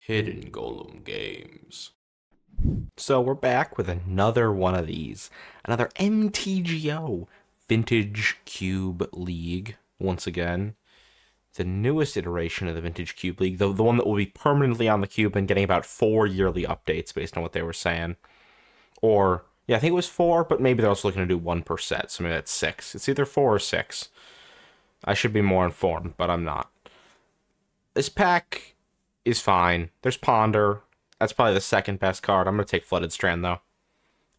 Hidden Golem Games. So we're back with another one of these. Another MTGO Vintage Cube League once again. The newest iteration of the Vintage Cube League, the one that will be permanently on the cube and getting about 4 yearly updates based on what they were saying. Or, yeah, I think it was 4, but maybe they're also looking to do one per set, so maybe that's 6. It's either 4 or 6. I should be more informed, but I'm not. This pack is fine. There's Ponder. That's probably the second best card. I'm going to take Flooded Strand, though.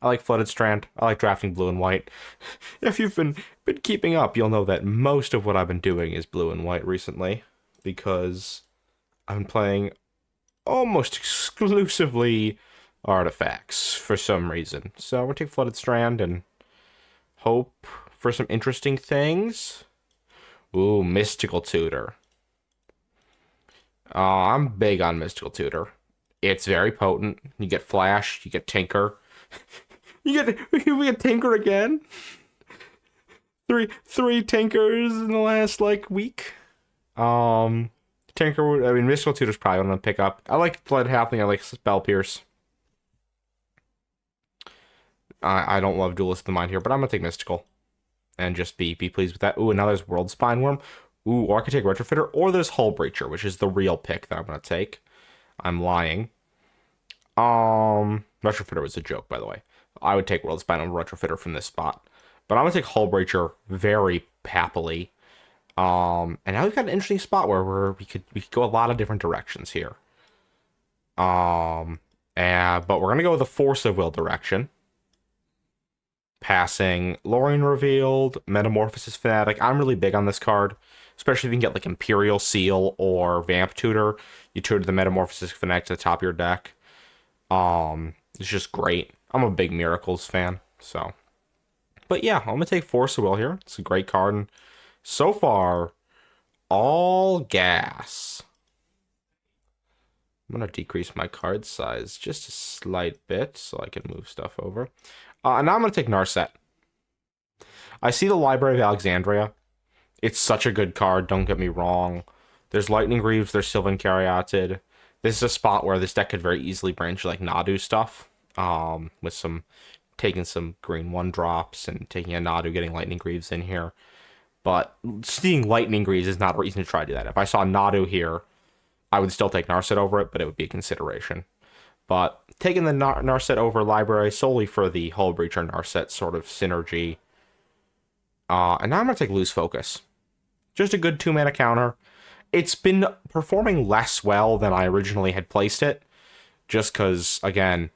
I like Flooded Strand. I like drafting blue and white. If you've been keeping up, you'll know that most of what I've been doing is blue and white recently, because I've been playing almost exclusively artifacts for some reason. So I'm going to take Flooded Strand and hope for some interesting things. Ooh, Mystical Tutor. I'm big on Mystical Tutor. It's very potent. You get Flash, you get Tinker. We get Tinker again. Three Tinkers in the last week. Tinker. I mean, Mystical Tutor's probably one to pick up. I like Blood Halfling. I like Spell Pierce. I don't love Duelist of the Mind here, but I'm gonna take Mystical and just be pleased with that. Ooh, and now there's World Spine Worm. Ooh, or I could take Retrofitter, or there's Hull Breacher, which is the real pick that I'm gonna take. I'm lying. Retrofitter was a joke, by the way. I would take World Spine over Retrofitter from this spot. But I'm going to take Hullbreacher very happily. And now we've got an interesting spot where we could go a lot of different directions here. But we're going to go with the Force of Will direction. Passing Lorien Revealed, Metamorphosis Fanatic. I'm really big on this card, especially if you can get like Imperial Seal or Vamp Tutor. You tutor the Metamorphosis Fanatic to the top of your deck. It's just great. I'm a big Miracles fan, so. But yeah, I'm gonna take Force of Will here. It's a great card, and so far, all gas. I'm gonna decrease my card size just a slight bit so I can move stuff over. And now I'm gonna take Narset. I see the Library of Alexandria. It's such a good card, don't get me wrong. There's Lightning Greaves, there's Sylvan Caryatid. This is a spot where this deck could very easily branch like Nadu stuff. With some taking some green 1-drops and taking a Nadu, getting Lightning Greaves in here. But seeing Lightning Greaves is not a reason to try to do that. If I saw Nadu here, I would still take Narset over it, but it would be a consideration. But taking the Narset over Library solely for the Hull Breacher Narset sort of synergy. And now I'm going to take Loose Focus. Just a good 2-mana counter. It's been performing less well than I originally had placed it. Just because, again,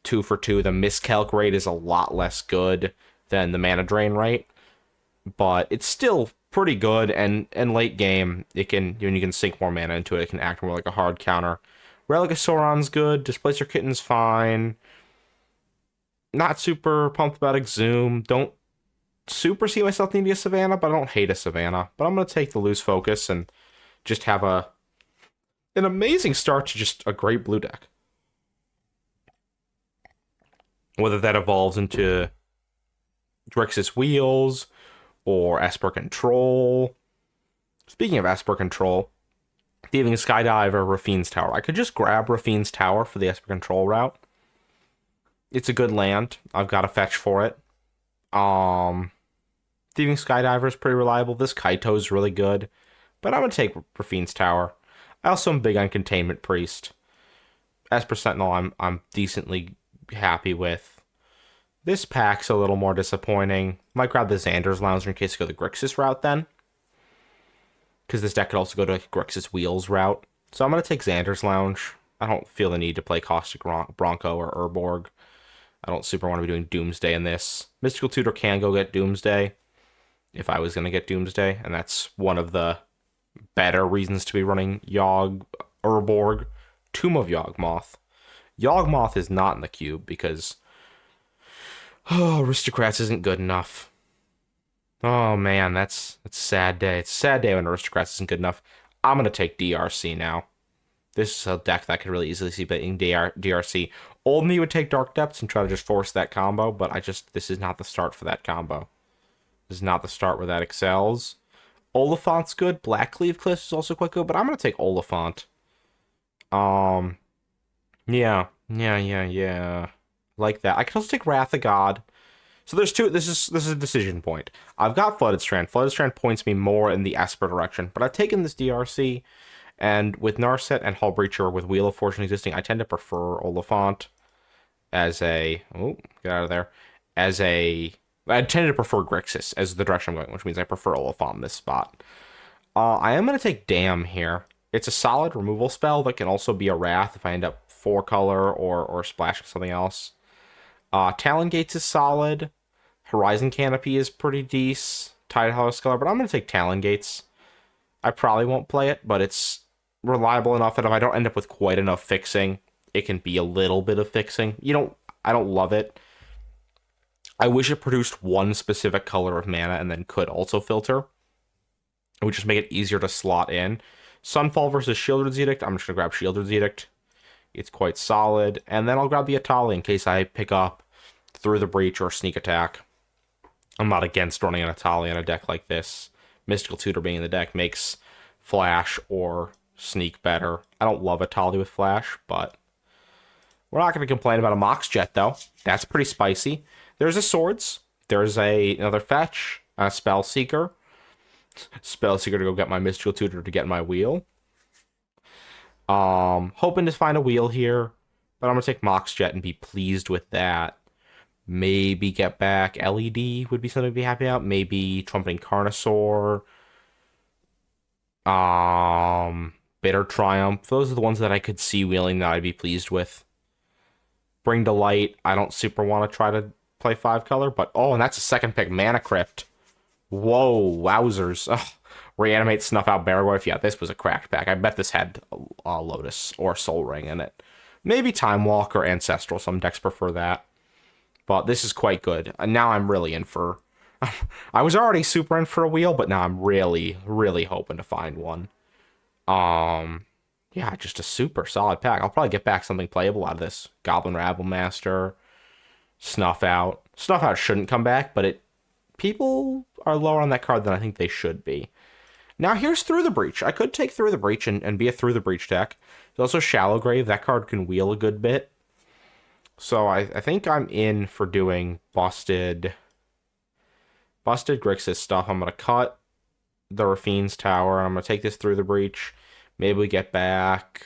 2 for 2, the miscalc rate is a lot less good than the mana drain rate. But it's still pretty good, and late game, it can, when you can sink more mana into it, it can act more like a hard counter. Relic of Sauron's good, Displacer Kitten's fine. Not super pumped about Exhume. Don't super see myself needing a Savannah, but I don't hate a Savannah. But I'm going to take the Loose Focus and just have an amazing start to just a great blue deck. Whether that evolves into Grixis Wheels or Esper Control. Speaking of Esper Control, Thieving Skydiver, Rafine's Tower. I could just grab Rafine's Tower for the Esper Control route. It's a good land. I've got a fetch for it. Thieving Skydiver is pretty reliable. This Kaito is really good. But I'm going to take Rafine's Tower. I also am big on Containment Priest. Esper Sentinel I'm decently happy with. This pack's a little more disappointing. Might grab the Xander's Lounger in case I go the Grixis route then. Because this deck could also go to Grixis Wheels route. So I'm going to take Xander's Lounge. I don't feel the need to play Caustic Bronco or Urborg. I don't super want to be doing Doomsday in this. Mystical Tutor can go get Doomsday. If I was going to get Doomsday. And that's one of the better reasons to be running Yogg Urborg. Tomb of Yawgmoth. Yawgmoth is not in the cube because Aristocrats isn't good enough. Oh man, that's a sad day. It's a sad day when Aristocrats isn't good enough. I'm gonna take DRC now. This is a deck that I could really easily see beating DRC. Old me would take Dark Depths and try to just force that combo, but this is not the start for that combo. This is not the start where that excels. Oliphant's good. Blackcleave Cliffs is also quite good, but I'm gonna take Oliphant. Um, yeah. Like that. I can also take Wrath of God. So there's two. This is a decision point. I've got Flooded Strand. Flooded Strand points me more in the Esper direction, but I've taken this DRC, and with Narset and Hull Breacher with Wheel of Fortune existing, I tend to prefer Oliphant as a get out of there as a. I tend to prefer Grixis as the direction I'm going, which means I prefer Oliphant in this spot. I am going to take Damn here. It's a solid removal spell that can also be a Wrath if I end up 4-color or splashing something else. Talon Gates is solid. Horizon Canopy is pretty decent. Tide House Color, but I'm going to take Talon Gates. I probably won't play it, but it's reliable enough that if I don't end up with quite enough fixing, it can be a little bit of fixing. I don't love it. I wish it produced one specific color of mana and then could also filter. It would just make it easier to slot in. Sunfall versus Shieldred's Edict. I'm just going to grab Shieldred's Edict. It's quite solid. And then I'll grab the Atali in case I pick up Through the Breach or Sneak Attack. I'm not against running an Atali on a deck like this. Mystical Tutor being in the deck makes Flash or Sneak better. I don't love Atali with Flash, but we're not going to complain about a Mox Jet, though. That's pretty spicy. There's a Swords. There's another Fetch, a Spell Seeker. Spell Seeker to go get my Mystical Tutor to get my wheel. Hoping to find a wheel here, but I'm going to take Mox Jet and be pleased with that. Maybe get back LED would be something to be happy about. Maybe Trumpeting Carnosaur. Bitter Triumph. Those are the ones that I could see wheeling that I'd be pleased with. Bring to Light. I don't super want to try to play 5-color, but and that's a second pick. Mana Crypt. Whoa, wowzers. Ugh. Reanimate, Snuff Out, Baragorf. Yeah, this was a cracked pack. I bet this had Lotus or Soul Ring in it. Maybe Time Walk or Ancestral. Some decks prefer that. But this is quite good. And now I'm really in for... I was already super in for a wheel, but now I'm really, really hoping to find one. Yeah, just a super solid pack. I'll probably get back something playable out of this. Goblin Rabble Master, Snuff Out. Snuff Out shouldn't come back, but people are lower on that card than I think they should be. Now here's Through the Breach. I could take Through the Breach and be a Through the Breach deck. There's also Shallow Grave. That card can wheel a good bit. So I think I'm in for doing busted Grixis stuff. I'm going to cut the Rafine's Tower. I'm going to take this Through the Breach. Maybe we get back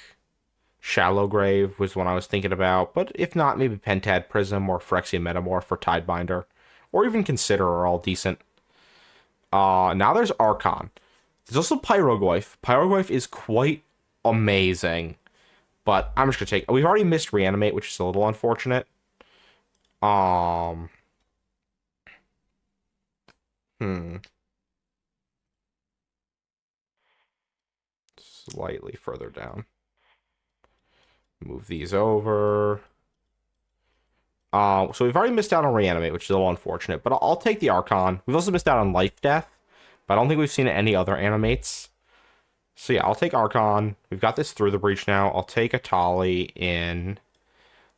Shallow Grave was one I was thinking about. But if not, maybe Pentad Prism or Phyrexian Metamorph for Tidebinder. Or even Consider are all decent. Now there's Archon. There's also Pyroglyph. Pyroglyph is quite amazing. But I'm just going to take... We've already missed Reanimate, which is a little unfortunate. Slightly further down. Move these over. So we've already missed out on Reanimate, which is a little unfortunate. But I'll take the Archon. We've also missed out on Life Death. But I don't think we've seen any other animates. So yeah, I'll take Archon. We've got this Through the Breach now. I'll take Atali in.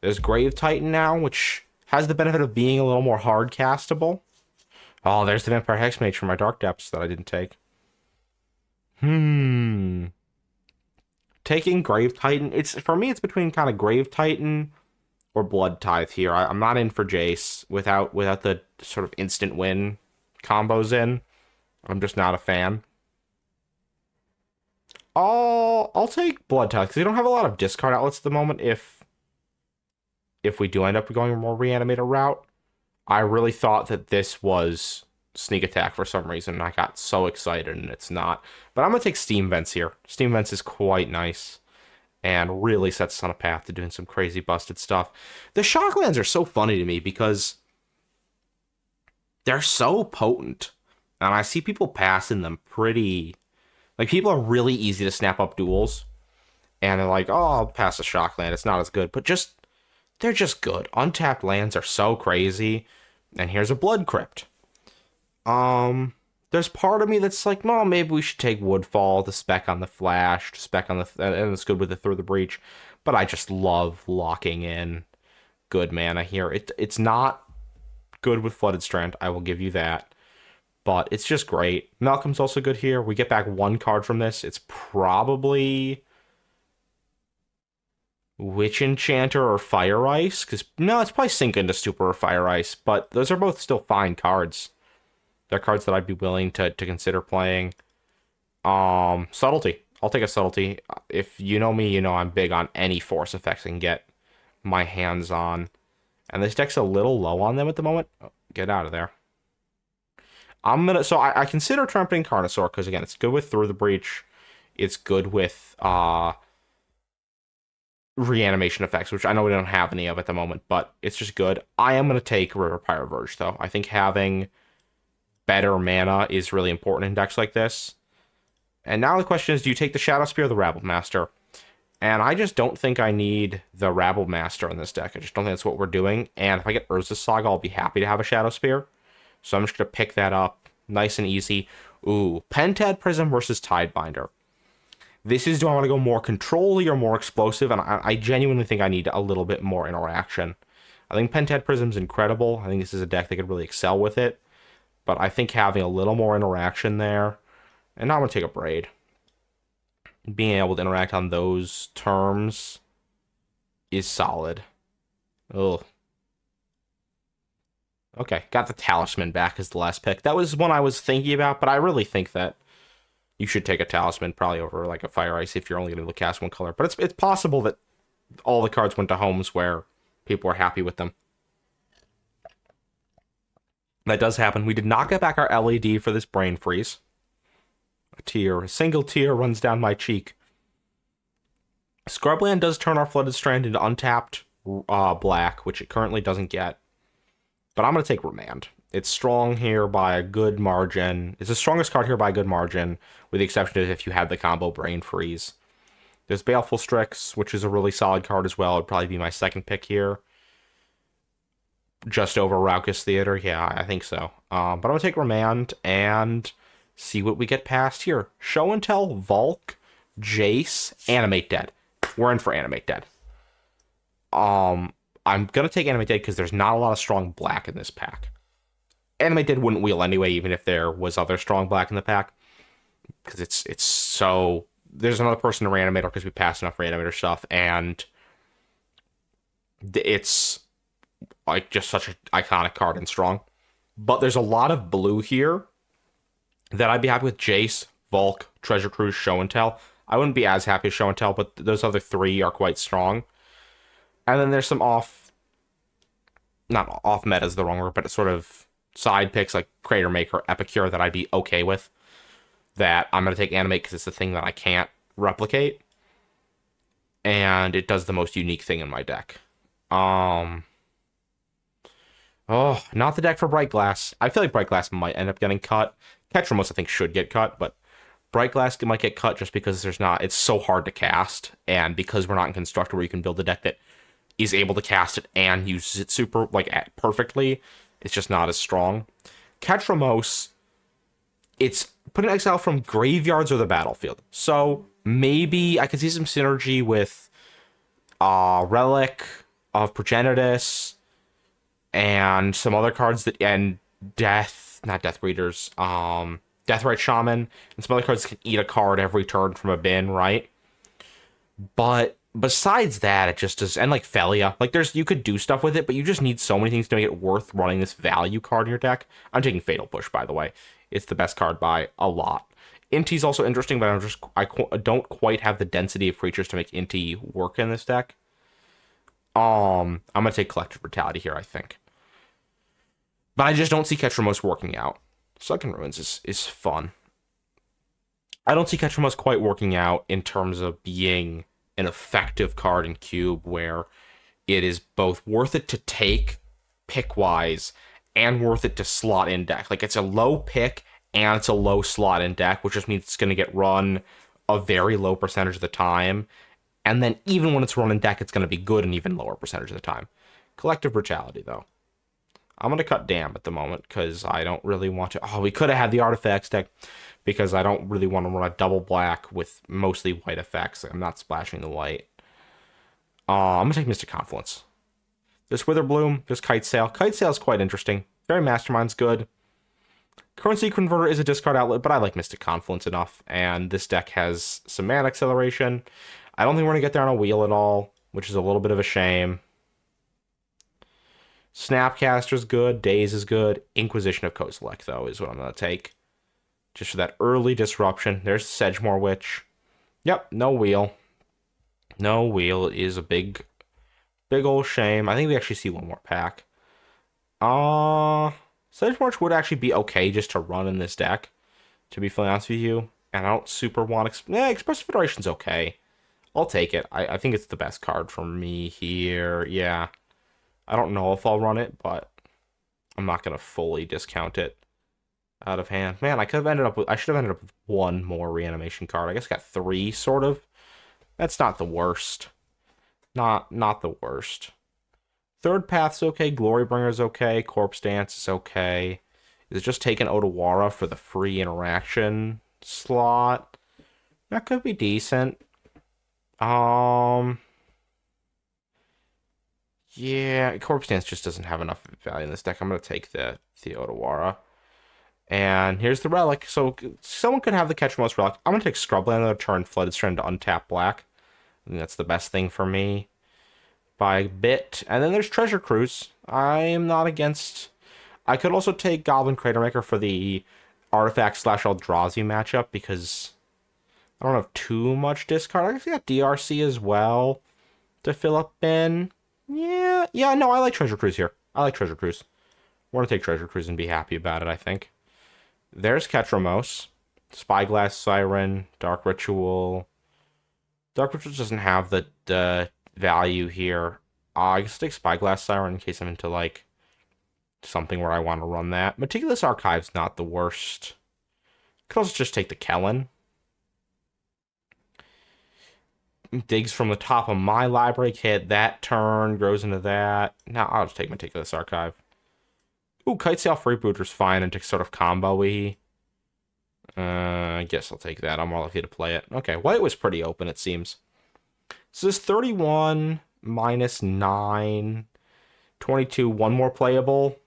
There's Grave Titan now, which has the benefit of being a little more hard castable. Oh, there's the Vampire Hexmage from my Dark Depths that I didn't take. Taking Grave Titan. For me, it's between kind of Grave Titan or Blood Tithe here. I'm not in for Jace without the sort of instant win combos in. I'm just not a fan. I'll take Blood Tithe because we don't have a lot of discard outlets at the moment. If we do end up going a more Reanimator route, I really thought that this was Sneak Attack for some reason, and I got so excited, and it's not. But I'm gonna take Steam Vents here. Steam Vents is quite nice, and really sets us on a path to doing some crazy busted stuff. The Shocklands are so funny to me because they're so potent, and I see people passing them pretty. Like, people are really easy to snap up duels, and they're like, oh, I'll pass a Shockland, it's not as good, but they're just good. Untapped lands are so crazy, and here's a Blood Crypt. There's part of me that's like, well, maybe we should take Woodfall to spec on the Flash, to spec on and it's good with the Through the Breach, but I just love locking in good mana here. It's not good with Flooded Strand, I will give you that. But it's just great. Malcolm's also good here. We get back one card from this. It's probably Witch Enchanter or Fire Ice, because no, it's probably Sink into Stupor or Fire Ice, but those are both still fine cards. They're cards that I'd be willing to consider playing. Subtlety. I'll take a Subtlety. If you know me, you know I'm big on any force effects I can get my hands on. And this deck's a little low on them at the moment. Oh, get out of there. I consider Trumpeting Carnosaur, because again, it's good with Through the Breach. It's good with, reanimation effects, which I know we don't have any of at the moment, but it's just good. I am going to take River Pirate Verge, though. I think having better mana is really important in decks like this. And now the question is, do you take the Shadow Spear or the Rabble Master? And I just don't think I need the Rabble Master in this deck. I just don't think that's what we're doing. And if I get Urza's Saga, I'll be happy to have a Shadow Spear. So I'm just going to pick that up. Nice and easy. Ooh, Pentad Prism versus Tidebinder. This is, do I want to go more control-y or more explosive? And I genuinely think I need a little bit more interaction. I think Pentad Prism's incredible. I think this is a deck that could really excel with it. But I think having a little more interaction there. And now I'm going to take a Braid. Being able to interact on those terms is solid. Ugh. Okay, got the Talisman back as the last pick. That was one I was thinking about, but I really think that you should take a Talisman probably over like a Fire Ice if you're only going to cast one color. But it's possible that all the cards went to homes where people were happy with them. That does happen. We did not get back our LED for this Brain Freeze. A single tear runs down my cheek. Scrubland does turn our Flooded Strand into untapped black, which it currently doesn't get. But I'm going to take Remand. It's strong here by a good margin. It's the strongest card here by a good margin, with the exception of if you had the combo Brain Freeze. There's Baleful Strix, which is a really solid card as well. It'd probably be my second pick here. Just over Raucous Theater. Yeah, I think so. But I'm going to take Remand and see what we get past here. Show and Tell, Volk, Jace, Animate Dead. We're in for Animate Dead. I'm going to take Animate Dead because there's not a lot of strong black in this pack. Animate Dead wouldn't wheel anyway, even if there was other strong black in the pack. Because it's so... There's another person to Reanimator because we passed enough Reanimator stuff, and it's like just such an iconic card and strong. But there's a lot of blue here that I'd be happy with. Jace, Volk, Treasure Cruise, Show and Tell. I wouldn't be as happy with Show and Tell, but those other three are quite strong. And then there's some not off meta is the wrong word, but it's sort of side picks like Crater Maker, Epicure that I'd be okay with. That I'm going to take Animate because it's the thing that I can't replicate. And it does the most unique thing in my deck. Oh, not the deck for Bright Glass. I feel like Bright Glass might end up getting cut. Ketramos, I think, should get cut, but Bright Glass might get cut just because it's so hard to cast, and because we're not in Constructor where you can build a deck that is able to cast it and uses it super, perfectly, it's just not as strong. Ketramos, it's put in exile from graveyards or the battlefield. So maybe I could see some synergy with Relic of Progenitus and some other cards and Deathrite Shaman, and some other cards that can eat a card every turn from a bin, right? But besides that, it just does, and Felia, you could do stuff with it, but you just need so many things to make it worth running this value card in your deck. I'm taking Fatal Push, by the way. It's the best card by a lot. Inti's also interesting, but I don't quite have the density of creatures to make Inti work in this deck. I'm gonna take Collective Brutality here, I think. But I just don't see Ketramos working out. Sunken Ruins is fun. I don't see Ketramos quite working out in terms of being an effective card in Cube where it is both worth it to take pick-wise and worth it to slot in deck. It's a low pick and it's a low slot in deck, which just means it's going to get run a very low percentage of the time. And then even when it's run in deck, it's going to be good an even lower percentage of the time. Collective Brutality, though. I'm going to cut Dam at the moment because I don't really want to... Oh, we could have had the Artifacts deck because I don't really want to run a double black with mostly white effects. I'm not splashing the white. I'm going to take Mystic Confluence. There's Witherbloom. There's Kite Sail. Kite Sail is quite interesting. Very Mastermind's good. Currency Converter is a discard outlet, but I like Mystic Confluence enough. And this deck has some mana acceleration. I don't think we're going to get there on a wheel at all. which is a little bit of a shame. Snapcaster's good. Daze is good. Inquisition of Kozilek, though, is what I'm going to take. Just for that early disruption. There's the Sedgemoor Witch. Yep, no wheel. No wheel is a big old shame. I think we actually see one more pack. Sedgemoor Witch would actually be okay just to run in this deck, to be fully honest with you. And I don't super want... Expressive Federation's okay. I'll take it. I think it's the best card for me here. Yeah. I don't know if I'll run it, but I'm not going to fully discount it out of hand. Man, I should have ended up with one more reanimation card. I guess I got 3, sort of. That's not the worst. Not the worst. Third Path's okay. Glorybringer's okay. Corpse Dance is okay. Is it just taking Otawara for the free interaction slot? That could be decent. Yeah, Corpse Dance just doesn't have enough value in this deck. I'm going to take the Otawara. And here's the Relic. So someone could have the Catch Relic. I'm going to take Scrubland on the turn, Flooded Strand to untap black. I think that's the best thing for me by a bit. And then there's Treasure Cruise. I am not against... I could also take Goblin Cratermaker for the Artifact / Eldrazi matchup because I don't have too much discard. I guess I got DRC as well to fill up in. Yeah, no, I like Treasure Cruise here. I like Treasure Cruise. We're going to take Treasure Cruise and be happy about it, I think. There's Ketramos, Spyglass Siren, Dark Ritual. Dark Ritual doesn't have the value here. I guess I'll take Spyglass Siren in case I'm into, like, something where I want to run that. Meticulous Archive's not the worst. Could also just take the Kellen. Digs from the top of my library kit. That turn grows into that. Now I'll just take Meticulous Archive. Ooh, Kitesail Freebooter's fine and to sort of combo-y. I guess I'll take that. I'm more likely to play it. Okay, white was pretty open, it seems. So this 31 minus 9, 22, one more playable.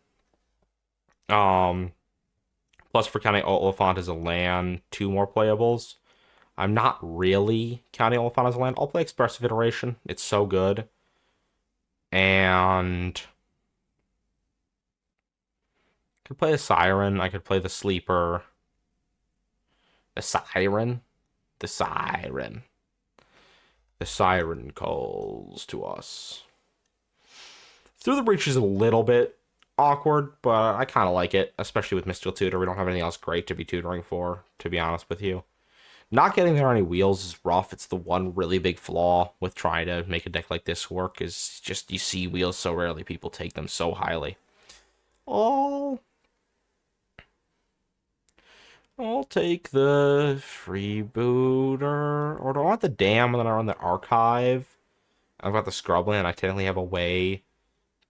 Plus for counting Oliphant as a land, 2 more playables. I'm not really counting Oliphant as a land. I'll play Expressive Iteration. It's so good. And I could play a Siren. I could play the Sleeper. The Siren? The Siren. The Siren calls to us. Through the Breach is a little bit awkward, but I kind of like it, especially with Mystical Tutor. We don't have anything else great to be tutoring for, to be honest with you. Not getting there on any wheels is rough. It's the one really big flaw with trying to make a deck like this work, is just you see wheels so rarely. People take them so highly. I'll take the Freebooter. Or do I want the Dam and then I run the Archive? I've got the Scrubland. I technically have a way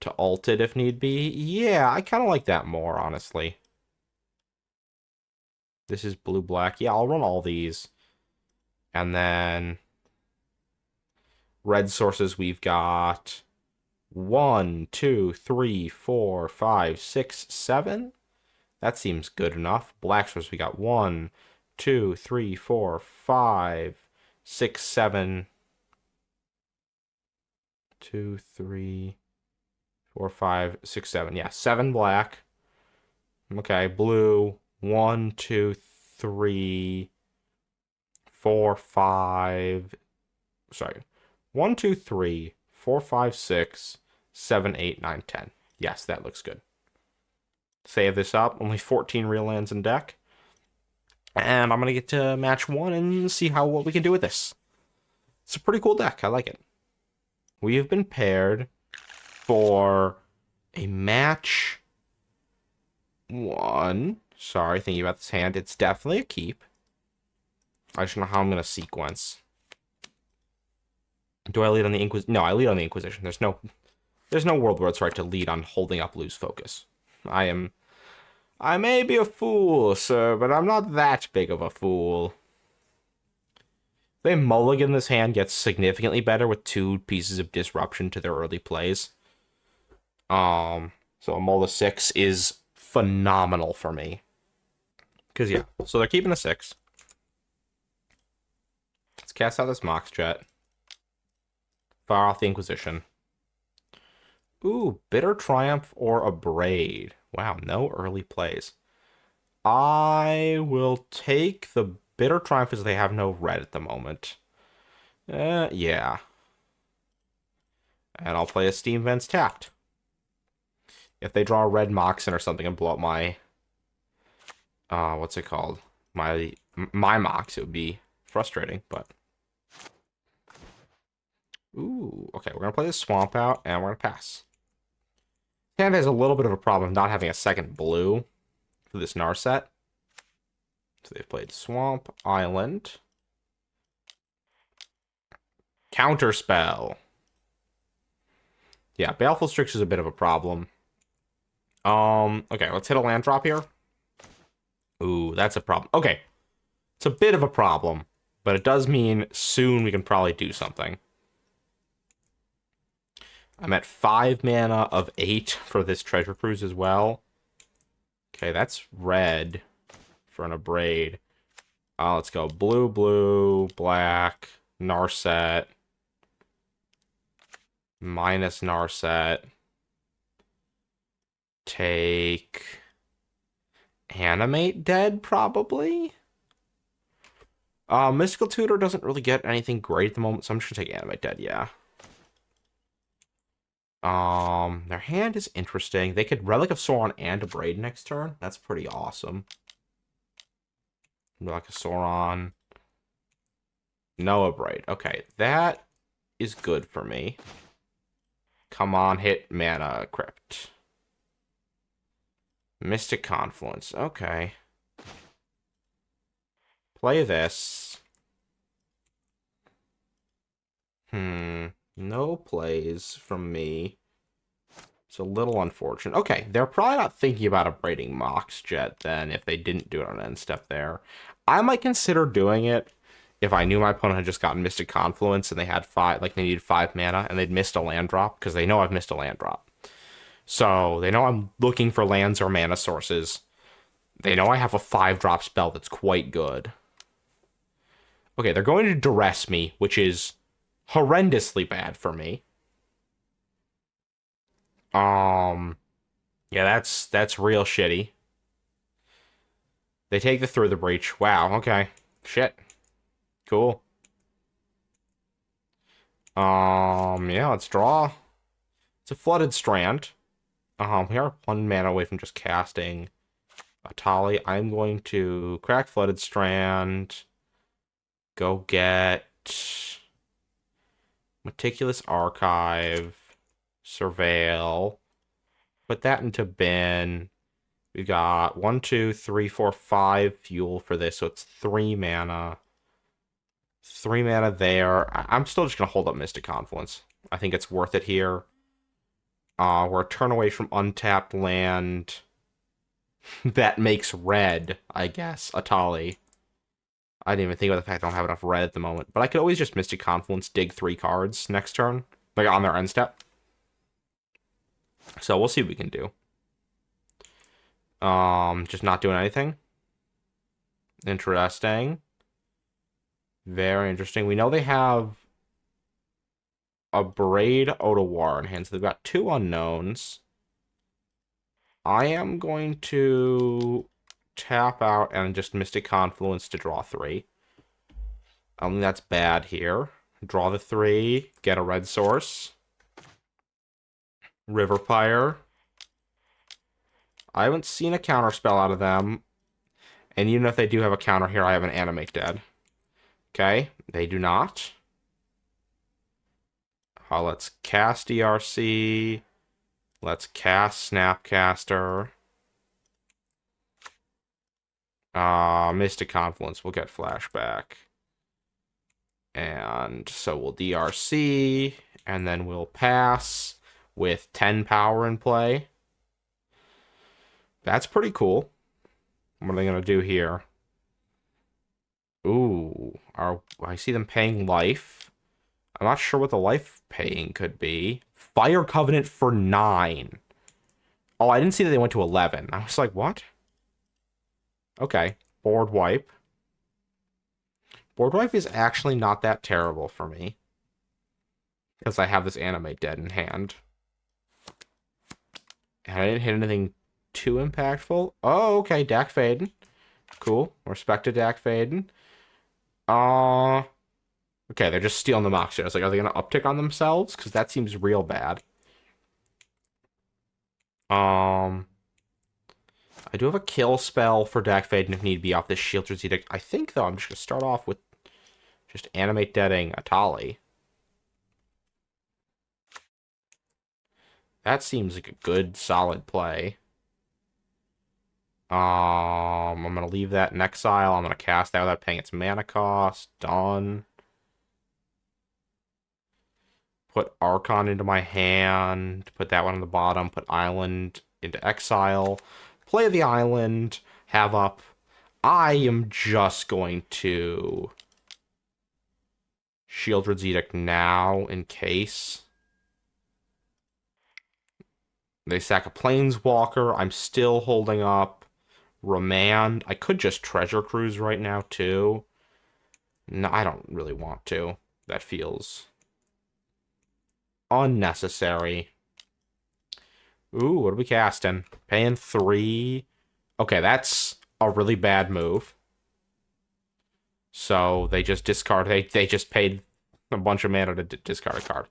to alt it if need be. Yeah, I kind of like that more, honestly. This is blue-black. Yeah, I'll run all these. And then red sources, we've got 1, 2, 3, 4, 5, 6, 7. That seems good enough. Black sources, we got 1, 2, 3, 4, 5, 6, 7. 2, 3, 4, 5, 6, 7. Yeah, 7 black. Okay, blue. 1, 2, 3, 4, 5. Sorry. 1, 2, 3, 4, 5, 6, 7, 8, 9, 10. Yes, that looks good. Save this up. Only 14 real lands in deck. And I'm going to get to match 1 and see what we can do with this. It's a pretty cool deck. I like it. We have been paired for a match 1. Sorry, thinking about this hand. It's definitely a keep. I just don't know how I'm going to sequence. Do I lead on the Inquisition? No, I lead on the Inquisition. There's no world where it's right to lead on holding up lose focus. I may be a fool, sir, but I'm not that big of a fool. They mulligan this hand gets significantly better with 2 pieces of disruption to their early plays. So a mull of 6 is phenomenal for me. Because, yeah, so they're keeping a 6. Let's cast out this Mox Jet. Fire off the Inquisition. Ooh, Bitter Triumph or Abrade. Wow, no early plays. I will take the Bitter Triumph as they have no red at the moment. Yeah. And I'll play a Steam Vents tapped. If they draw a red Moxen or something and blow up my... what's it called? My Mox, it would be frustrating, but... Ooh, okay, we're going to play the Swamp out, and we're going to pass. Hand has a little bit of a problem not having a second blue for this Narset. So they've played Swamp, Island. Counterspell. Yeah, Baleful Strix is a bit of a problem. Okay, let's hit a land drop here. Ooh, that's a problem. Okay, it's a bit of a problem, but it does mean soon we can probably do something. I'm at 5 mana of 8 for this Treasure Cruise as well. Okay, that's red for an Abrade. Let's go blue, blue, black, Narset, minus Narset. Take Animate Dead, probably? Mystical Tutor doesn't really get anything great at the moment, so I'm just gonna take Animate Dead, yeah. Their hand is interesting. They could Relic of Sauron and Abrade next turn. That's pretty awesome. Relic of Sauron. No Abrade. Okay, that is good for me. Come on, hit Mana Crypt. Mystic Confluence. Okay. Play this. No plays from me. It's a little unfortunate. Okay, they're probably not thinking about upgrading Mox Jet then if they didn't do it on end step there. I might consider doing it if I knew my opponent had just gotten Mystic Confluence and they had 5, like they needed 5 mana and they'd missed a land drop, because they know I've missed a land drop. So they know I'm looking for lands or mana sources. They know I have a 5-drop spell that's quite good. Okay, they're going to duress me, which is horrendously bad for me. Yeah, that's real shitty. They take the Through the Breach. Wow, okay. Shit. Cool. Yeah, let's draw. It's a Flooded Strand. We are 1 mana away from just casting a Tali. I'm going to crack Flooded Strand. Go get Meticulous Archive. Surveil. Put that into bin. We got 1, 2, 3, 4, 5 fuel for this, so it's 3 mana. 3 mana there. I'm still just going to hold up Mystic Confluence. I think it's worth it here. We're a turn away from untapped land that makes red, I guess. Atali. I didn't even think about the fact I don't have enough red at the moment. But I could always just Mystic Confluence, dig 3 cards next turn. Like on their end step. So we'll see what we can do. Just not doing anything. Interesting. Very interesting. We know they have a Braid Otawar in hand, so they've got 2 unknowns. I am going to tap out and just Mystic Confluence to draw 3. I don't think that's bad here. Draw the 3, get a red source. Riverfire. I haven't seen a counter spell out of them. And even if they do have a counter here, I have an Animate Dead. Okay, they do not. Let's cast ERC. Let's cast Snapcaster. Mystic Confluence. We'll get Flashback. And so we'll DRC. And then we'll pass with 10 power in play. That's pretty cool. What are they going to do here? Ooh. I see them paying life. I'm not sure what the life paying could be. Fire Covenant for 9. Oh, I didn't see that they went to 11. I was like, what? Okay. Board wipe. Board wipe is actually not that terrible for me. Because I have this Animate Dead in hand. And I didn't hit anything too impactful. Oh, okay, Dak Faden. Cool. Respect to Dak Faden. Okay, they're just stealing the Moxie. I was like, are they going to uptick on themselves? Because that seems real bad. I do have a kill spell for Dak Faden if need be off this Shieldred's Edict. I think, though, I'm just going to start off with just Animate Deading Atali. That seems like a good, solid play. I'm going to leave that in exile. I'm going to cast that without paying its mana cost. Done. Put Archon into my hand. Put that one on the bottom. Put Island into exile. Play the Island. Have up. I am just going to Shieldred's Edict now in case. They sack a Planeswalker. I'm still holding up. Remand. I could just Treasure Cruise right now, too. No, I don't really want to. That feels unnecessary. Ooh, what are we casting? Paying 3. Okay, that's a really bad move. So they just discard. They just paid a bunch of mana to discard a card.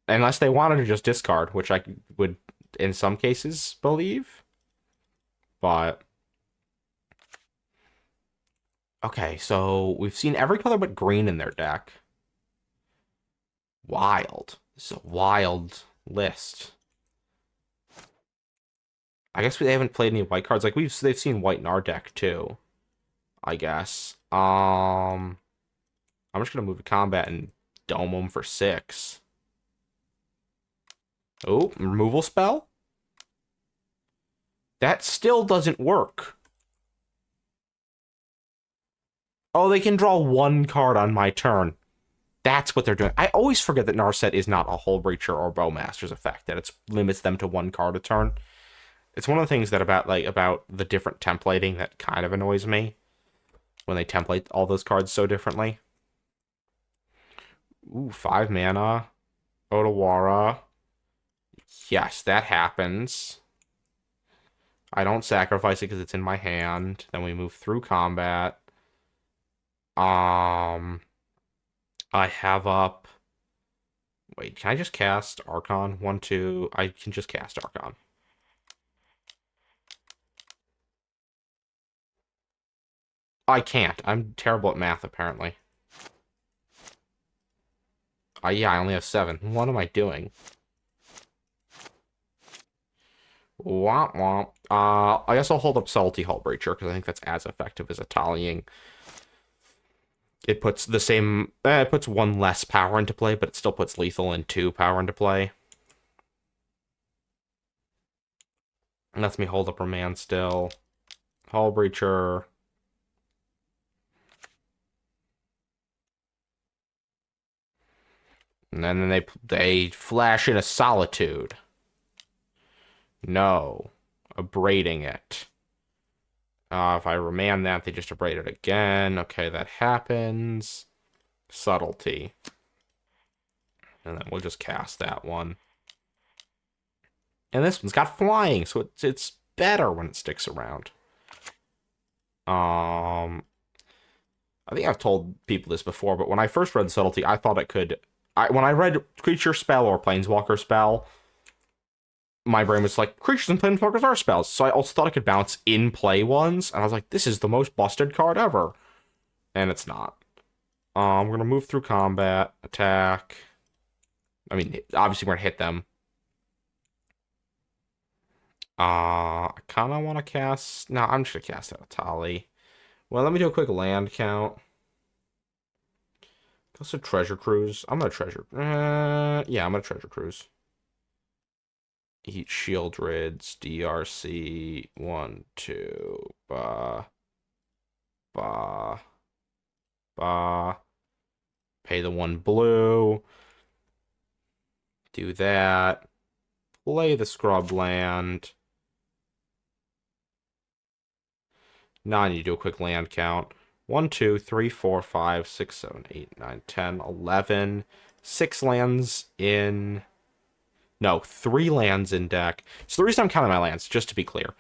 Unless they wanted to just discard, which I would, in some cases, believe. But okay, so we've seen every color but green in their deck. Wild. This is a wild list. I guess they haven't played any white cards. Like they've seen white in our deck too. I guess. I'm just gonna move to combat and dome them for 6. Oh, removal spell? That still doesn't work. Oh, they can draw 1 card on my turn. That's what they're doing. I always forget that Narset is not a Hull Breacher or Bowmaster's effect, that it limits them to 1 card a turn. It's one of the things that about the different templating that kind of annoys me when they template all those cards so differently. Ooh, 5 mana. Otawara. Yes, that happens. I don't sacrifice it because it's in my hand. Then we move through combat. I have up. Wait, can I just cast Archon? 1, 2. I can just cast Archon. I can't. I'm terrible at math, apparently. Yeah, I only have 7. What am I doing? Womp womp. I guess I'll hold up Salty Hull Breacher, because I think that's as effective as Italian. It puts the same... it puts 1 less power into play, but it still puts lethal and 2 power into play. And lets me hold up Remand still. Hull Breacher. And then they flash in a Solitude. No. Abrading it. If I remand that, they just abrade it again. Okay, that happens. Subtlety. And then we'll just cast that one. And this one's got flying, so it's better when it sticks around. I think I've told people this before, but when I first read Subtlety, I thought it could... when I read Creature Spell or Planeswalker Spell, my brain was like, creatures and planeswalkers are spells. So I also thought it could bounce in play ones. And I was like, this is the most busted card ever. And it's not. We're going to move through combat, attack. I mean, obviously we're going to hit them. I kind of want to cast... No, I'm just going to cast out Atali. Well, let me do a quick land count. Also Treasure Cruise. I'm going to Treasure... yeah, I'm going to Treasure Cruise. Eat Shieldred's, DRC, 1, 2, bah, bah, bah. Pay the 1 blue. Do that. Play the scrub land. Now I need to do a quick land count. 1, 2, 3, 4, 5, 6, 7, 8, 9, 10, 11. 6 lands in... No, 3 lands in deck. So the reason I'm counting my lands, just to be clear,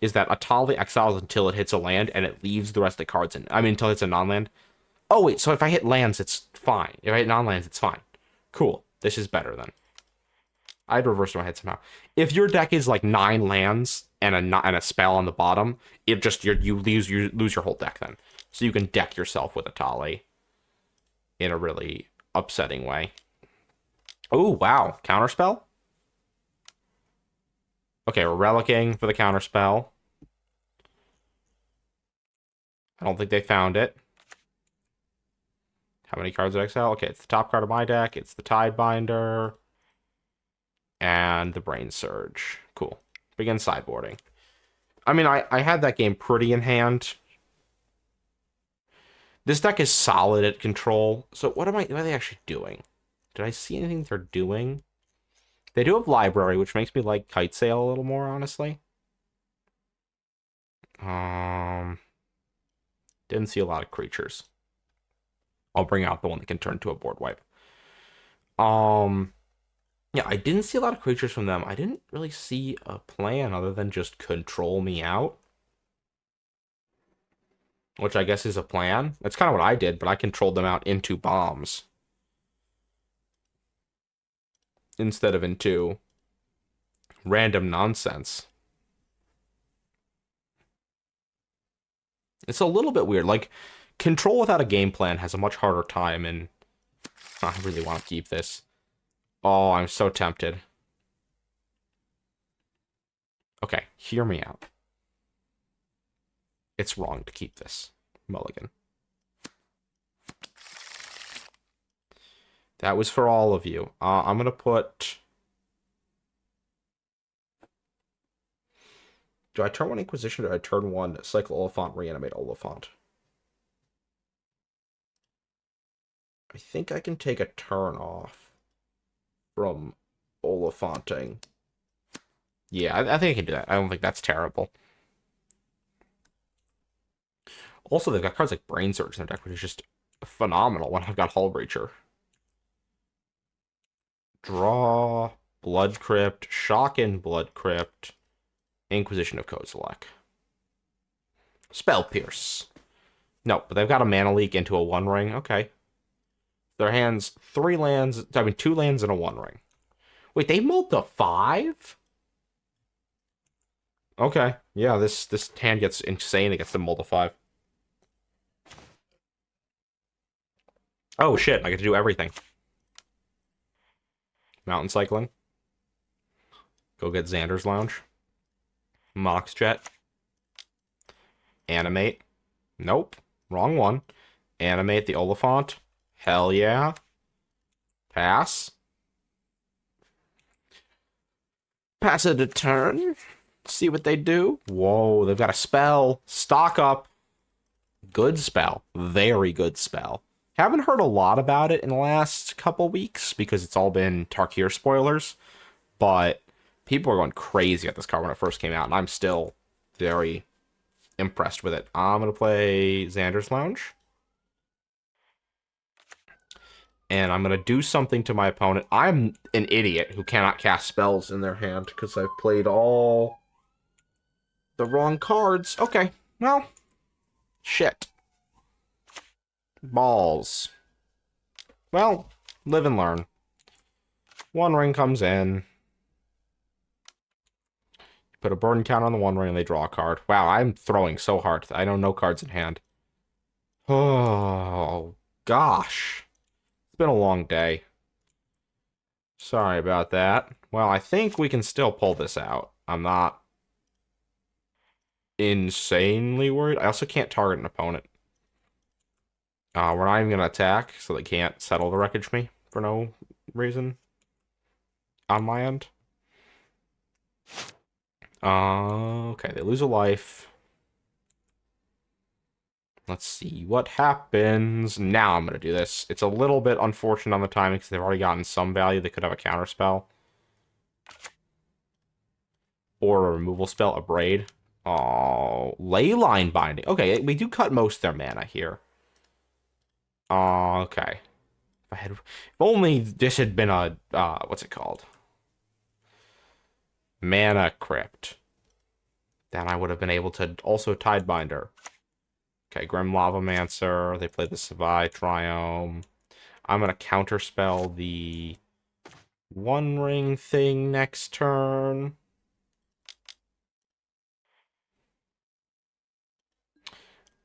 is that Atali exiles until it hits a land, and it leaves the rest of the cards in. I mean, until it's a non-land. Oh, wait, so if I hit lands, it's fine. If I hit non-lands, it's fine. Cool. This is better then. I'd reverse my head somehow. If your deck is like 9 lands and a spell on the bottom, it just you lose your whole deck then. So you can deck yourself with Atali in a really upsetting way. Oh, wow. Counterspell? Okay, we're relicking for the counterspell. I don't think they found it. How many cards did I exile? Okay, it's the top card of my deck. It's the Tidebinder. And the Brain Surge. Cool. Begin sideboarding. I mean, I had that game pretty in hand. This deck is solid at control. So what are they actually doing? Did I see anything they're doing? They do have Library, which makes me like Kite Sail a little more, honestly. Didn't see a lot of creatures. I'll bring out the one that can turn to a board wipe. Yeah, I didn't see a lot of creatures from them. I didn't really see a plan other than just control me out. Which I guess is a plan. That's kind of what I did, but I controlled them out into bombs. Instead of into random nonsense. It's a little bit weird. Like, control without a game plan has a much harder time, and I really want to keep this. Oh, I'm so tempted. Okay, hear me out. It's wrong to keep this. Mulligan. That was for all of you. I'm going to put... Do I turn 1 Inquisition or do I turn 1 Cycle Oliphant, reanimate Oliphant? I think I can take a turn off from Oliphanting. Yeah, I think I can do that. I don't think that's terrible. Also, they've got cards like Brain Surge in their deck, which is just phenomenal when I've got Hull Breacher. Draw, Blood Crypt, Shock and Blood Crypt, Inquisition of Kozilek. Spell Pierce. No, but they've got a mana leak into a 1-ring. Okay. Their hands, 2 lands and a 1-ring. Wait, they mulled the 5? Okay. Yeah, this hand gets insane against the mull the 5. Oh shit, I get to do everything. Mountain cycling. Go get Xander's Lounge. Mox Jet. Animate. Nope. Wrong one. Animate the Oliphant. Hell yeah. Pass. Pass it a turn. See what they do. Whoa, they've got a spell. Stock up. Good spell. Very good spell. Haven't heard a lot about it in the last couple weeks because it's all been Tarkir spoilers, but people are going crazy at this card when it first came out, and I'm still very impressed with it. I'm going to play Xander's Lounge. And I'm going to do something to my opponent. I'm an idiot who cannot cast spells in their hand because I've played all the wrong cards. Okay, well, shit. Balls. Well, live and learn. 1-ring comes in. Put a burn count on the 1-ring and they draw a card. Wow, I'm throwing so hard. I don't know cards in hand. Oh, gosh. It's been a long day. Sorry about that. Well, I think we can still pull this out. I'm not insanely worried. I also can't target an opponent. We're not even going to attack, so they can't settle to wreckage me for no reason on my end. Okay, they lose a life. Let's see what happens. Now I'm going to do this. It's a little bit unfortunate on the timing because they've already gotten some value. They could have a counter spell. Or a removal spell, a braid. Oh, Leyline Binding. Okay, we do cut most of their mana here. Oh, okay. If only this had been a, what's it called? Mana Crypt. Then I would have been able to also Tidebinder. Okay, Grim Lavamancer. They play the Savai Triome. I'm going to counterspell the One Ring thing next turn.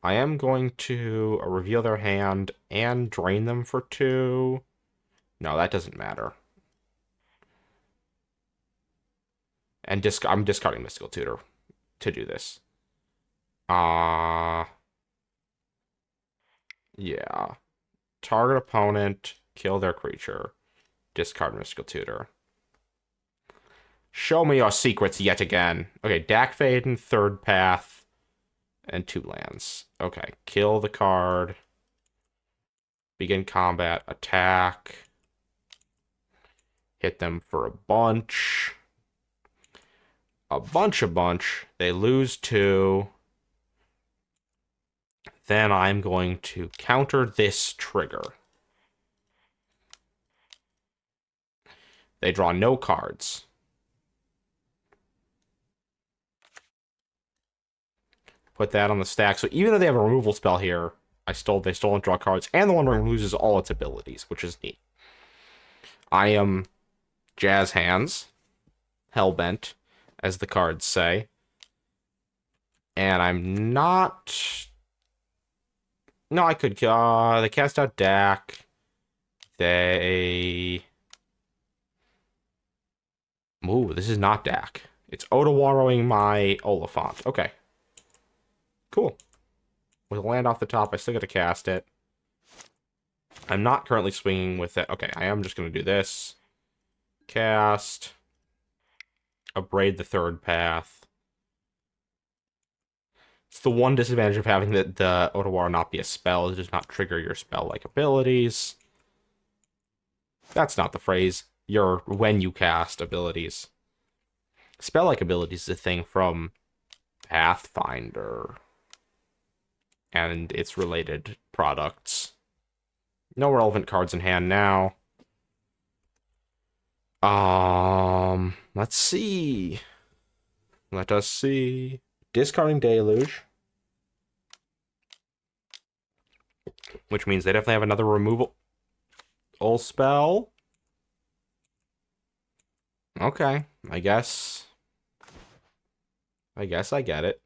I am going to reveal their hand and drain them for 2. No, that doesn't matter. And I'm discarding Mystical Tutor to do this. Yeah. Target opponent, kill their creature. Discard Mystical Tutor. Show me your secrets yet again. Okay, Dak Faden, third path, and 2 lands. Okay, kill the card. Begin combat, attack. Hit them for a bunch. A bunch. They lose 2. Then I'm going to counter this trigger. They draw no cards. Put that on the stack. So even though they have a removal spell here, they still don't draw cards, and the One Ring loses all its abilities, which is neat. I am Jazz Hands, Hellbent, as the cards say. And I'm not... No, I could... they cast out Dak. They... Ooh, this is not Dak. It's Odawaroing my Oliphant. Okay. Cool. With a land off the top, I still got to cast it. I'm not currently swinging with it. Okay, I am just going to do this. Cast. Abrade the third path. It's the one disadvantage of having the Otawara not be a spell. It does not trigger your spell-like abilities. That's not the phrase. Your when you cast abilities. Spell-like abilities is a thing from Pathfinder and its related products. No relevant cards in hand now. Let's see. Let us see. Discarding Deluge. Which means they definitely have another removal spell. Okay, I guess I get it.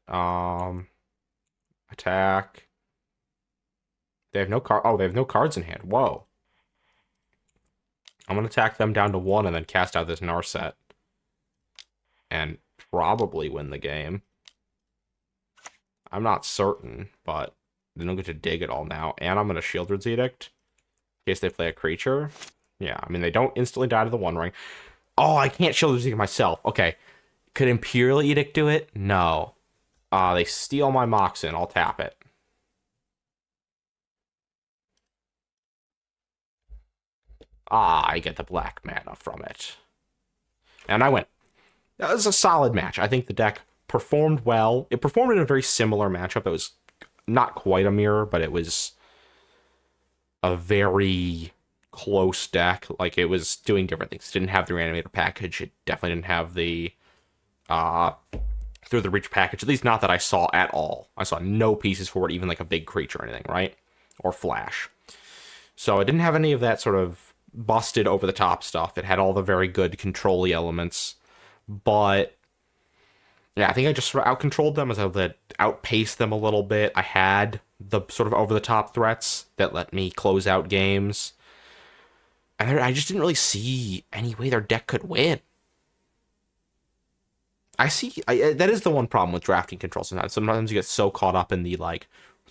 Attack. They have no card. Oh, they have no cards in hand. Whoa. I'm gonna attack them down to 1 and then cast out this Narset. And probably win the game. I'm not certain, but they don't get to dig at all now. And I'm gonna Shieldred's Edict in case they play a creature. Yeah, I mean they don't instantly die to the One Ring. Oh, I can't Shieldred's Edict myself. Okay. Could Imperial Edict do it? No. They steal my Moxen. I'll tap it. I get the black mana from it. And I win. That was a solid match. I think the deck performed well. It performed in a very similar matchup. It was not quite a mirror, but it was a very close deck. Like, it was doing different things. It didn't have the Reanimator package. It definitely didn't have the Through the Reach package. At least not that I saw at all. I saw no pieces for it, even like a big creature or anything, right? Or flash. So it didn't have any of that sort of busted over the top stuff. It had all the very good control-y elements. But yeah, I think I just sort of outcontrolled them as I outpaced them a little bit. I had the sort of over-the-top threats that let me close out games. And I just didn't really see any way their deck could win. That is the one problem with drafting control sometimes. Sometimes you get so caught up in the, like,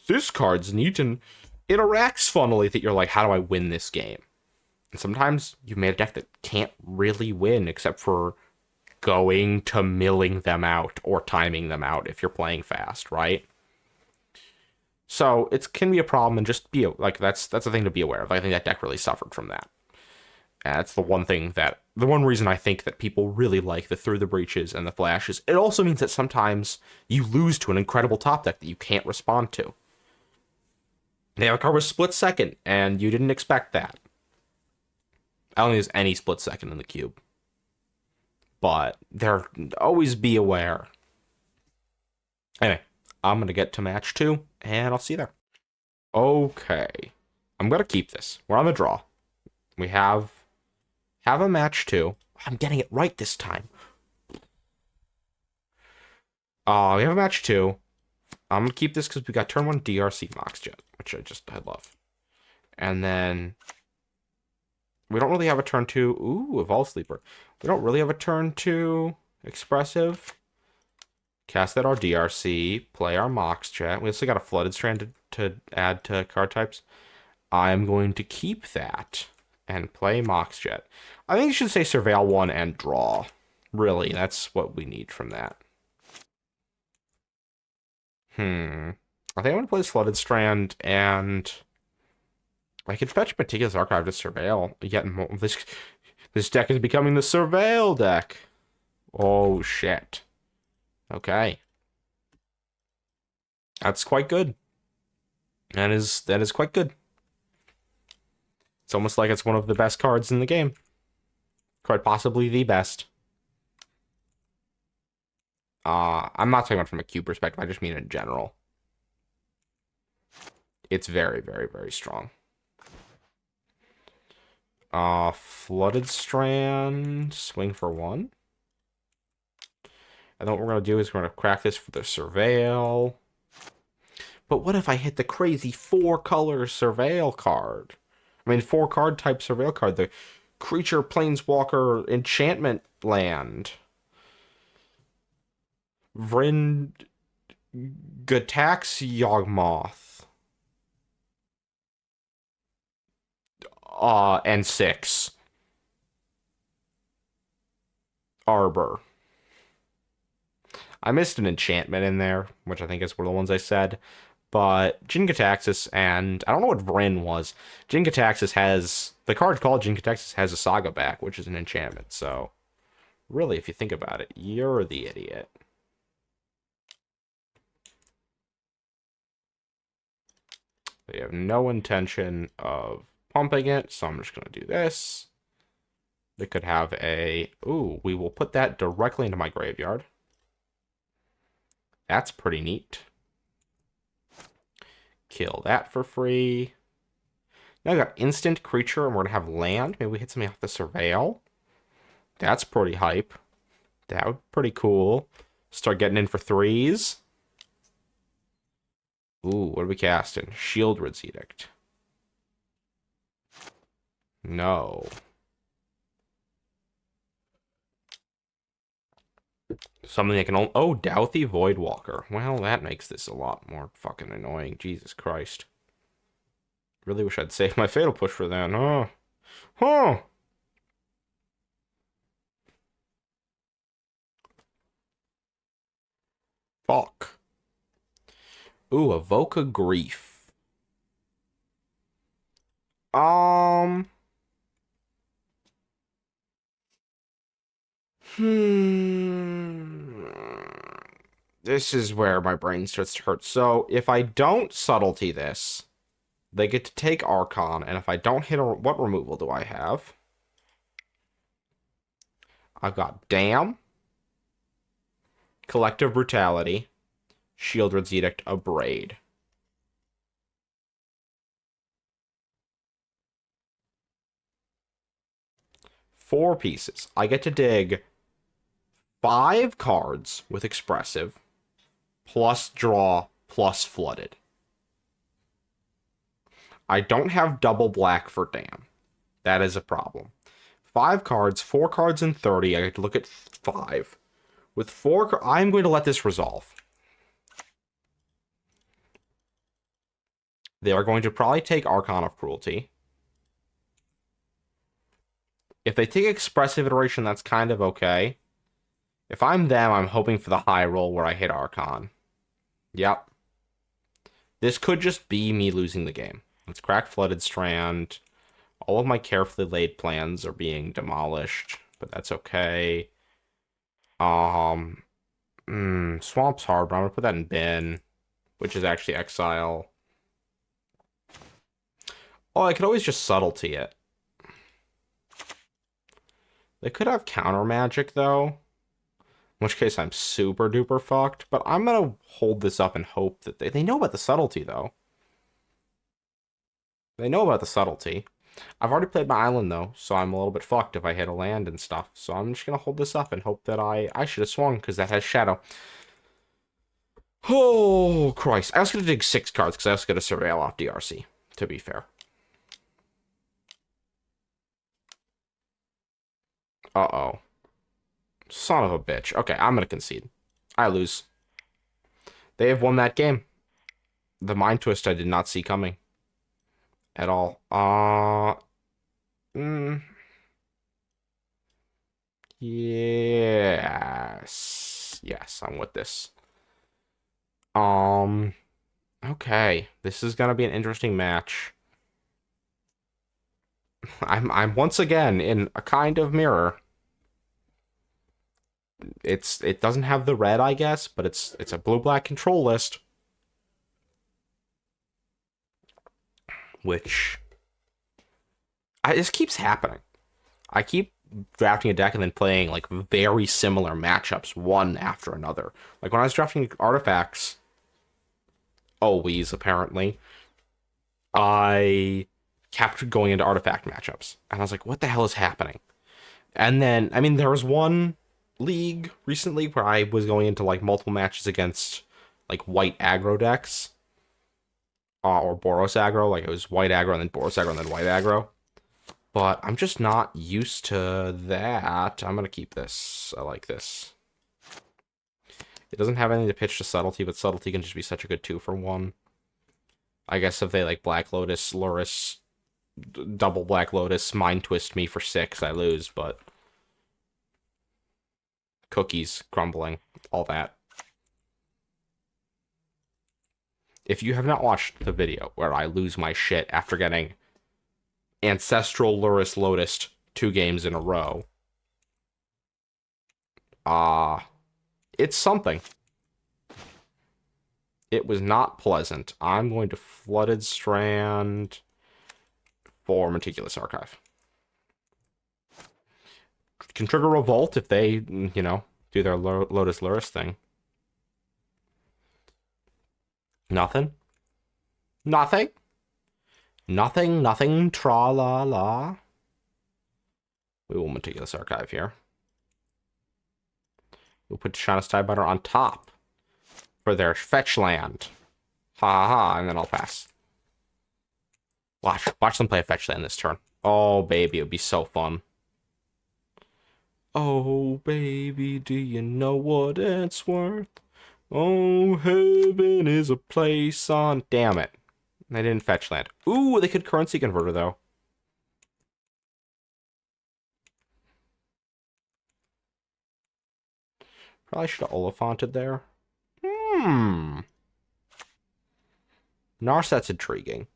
this card's neat and interacts funnily that you're like, how do I win this game? And sometimes you've made a deck that can't really win except for going to milling them out or timing them out if you're playing fast, right? So it can be a problem, and just be like that's a thing to be aware of. I think that deck really suffered from that. And that's the one reason I think that people really like the Through the Breaches and the Flashes. It also means that sometimes you lose to an incredible top deck that you can't respond to. They have a card with Split Second, and you didn't expect that. I don't think there's any Split Second in the cube. But always be aware. Anyway, I'm going to get to match 2, and I'll see you there. Okay. I'm going to keep this. We're on the draw. We have a match 2. I'm getting it right this time. We have a match 2. I'm going to keep this because we got turn 1 DRC Moxjet, which I love. And then we don't really have a turn 2. Ooh, Evolve Sleeper. We don't really have a turn 2 Expressive. Cast that our DRC, play our Moxjet. We also got a Flooded Strand to add to card types. I'm going to keep that and play Moxjet. I think you should say Surveil 1 and draw. Really, that's what we need from that. I think I'm going to play this Flooded Strand, and I could fetch Meticulous Archive to Surveil. Yet more, this deck is becoming the Surveil deck. Oh, shit. Okay. That's quite good. That is quite good. It's almost like it's one of the best cards in the game. Quite possibly the best. I'm not talking about from a cube perspective, I just mean in general. It's very, very, very strong. Flooded Strand, swing for 1. And then what we're going to do is we're going to crack this for the Surveil. But what if I hit the crazy 4-color Surveil card? I mean, 4-card type Surveil card. The Creature Planeswalker Enchantment Land. Vryn Gatax Yawgmoth. And 6. Arbor. I missed an enchantment in there, which I think is one of the ones I said. But Jin-Gitaxias, and I don't know what Vryn was. Jin-Gitaxias has, the card called Jin-Gitaxias has a Saga back, which is an enchantment. So, really, if you think about it, you're the idiot. They have no intention of pumping it, so I'm just going to do this. They could have a, ooh, we will put that directly into my graveyard. That's pretty neat. Kill that for free. Now I got instant creature, and we're going to have land. Maybe we hit something off the Surveil. That's pretty hype. That would be pretty cool. Start getting in for 3s. Ooh, what are we casting? Shieldred's Edict. No. Something I can only... Oh, Douthie Voidwalker. Well, that makes this a lot more fucking annoying. Jesus Christ. Really wish I'd saved my Fatal Push for that, huh? Huh! Fuck. Ooh, Evoke Grief. This is where my brain starts to hurt. So, if I don't Subtlety this, they get to take Archon, and if I don't hit what removal do I have? I've got Damn, Collective Brutality, Shieldred's Edict, Abrade. Four pieces. I get to dig 5 cards with Expressive, plus draw, plus Flooded. I don't have double black for Damn. That is a problem. 5 cards, 4 cards in 30. I get to look at 5. With 4, I'm going to let this resolve. They are going to probably take Archon of Cruelty. If they take Expressive Iteration, that's kind of okay. If I'm them, I'm hoping for the high roll where I hit Archon. Yep. This could just be me losing the game. Let's crack Flooded Strand. All of my carefully laid plans are being demolished, but that's okay. Um, Swamp's hard, but I'm gonna put that in bin, which is actually exile. Oh, I could always just subtlety it. They could have counter magic, though, in which case I'm super duper fucked, but I'm gonna hold this up and hope that they know about the subtlety, though. They know about the subtlety. I've already played my island, though, so I'm a little bit fucked if I hit a land and stuff, so I'm just gonna hold this up and hope that I should have swung, because that has shadow. Oh, Christ. I was gonna dig 6 cards, because I was gonna surveil off DRC, to be fair. Uh-oh. Son of a bitch. Okay, I'm gonna concede. I lose. They have won that game. The mind twist I did not see coming at all. Mm, yes. Yes, I'm with this. Okay. This is gonna be an interesting match. I'm once again in a kind of mirror. It doesn't have the red, I guess, but it's a blue-black control list. Which this keeps happening. I keep drafting a deck and then playing like very similar matchups one after another. Like when I was drafting artifacts, always apparently, I kept going into artifact matchups. And I was like, what the hell is happening? And then, I mean, there was one league recently where I was going into like multiple matches against like white aggro decks. Or Boros aggro. Like it was white aggro and then Boros aggro and then white aggro. But I'm just not used to that. I'm going to keep this. I like this. It doesn't have anything to pitch to subtlety, but subtlety can just be such a good 2-for-1. I guess if they like Black Lotus, Luris, double Black Lotus, Mind Twist me for 6, I lose, but cookies, crumbling, all that. If you have not watched the video where I lose my shit after getting Ancestral Luris Lotus 2 games in a row, it's something. It was not pleasant. I'm going to Flooded Strand for Meticulous Archive. Can trigger Revolt if they, you know, do their Lotus Luris thing. Nothing? Nothing? Nothing, nothing, tra-la-la. We will Meticulous Archive here. We'll put Shana Stybiter on top for their fetch land. Ha ha ha, and then I'll pass. Watch them play a fetch land this turn. Oh, baby, it would be so fun. Oh, baby, do you know what it's worth? Oh, heaven is a place on... Damn it. They didn't fetch land. Ooh, they could currency converter, though. Probably should have Olyphanted there. Narset's intriguing.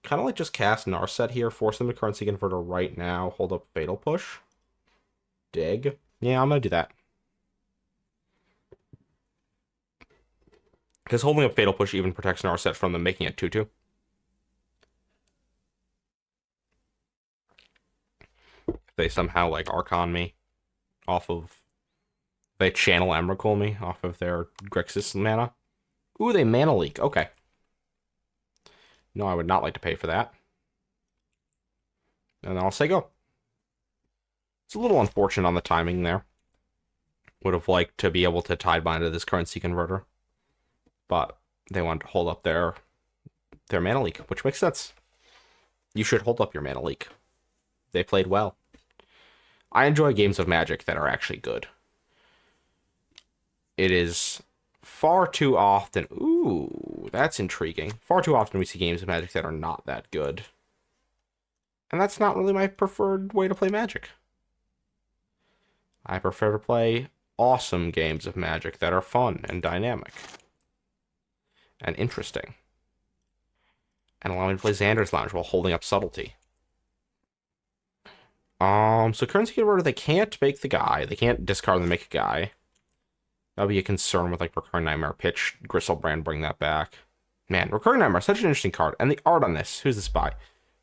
Kind of like just cast Narset here, force them to currency converter right now, hold up Fatal Push. Dig. Yeah, I'm going to do that. Because holding up Fatal Push even protects Narset from them making it 2-2. If they somehow, like, Archon me off of... They channel Emrakul me off of their Grixis mana. Ooh, they mana leak. Okay. No, I would not like to pay for that. And then I'll say go. It's a little unfortunate on the timing there. Would have liked to be able to Tidebind to this currency converter. But they wanted to hold up their mana leak, which makes sense. You should hold up your mana leak. They played well. I enjoy games of Magic that are actually good. It is far too often... Ooh, that's intriguing. Far too often we see games of Magic that are not that good. And that's not really my preferred way to play Magic. I prefer to play awesome games of Magic that are fun and dynamic. And interesting. and allow me to play Xander's Lounge while holding up Subtlety. So currency converter, they can't make the guy. They can't discard and make a guy. That'll be a concern with like Recurring Nightmare. Pitch Gristlebrand, bring that back. Man, Recurring Nightmare, such an interesting card. And the art on this, who's this by?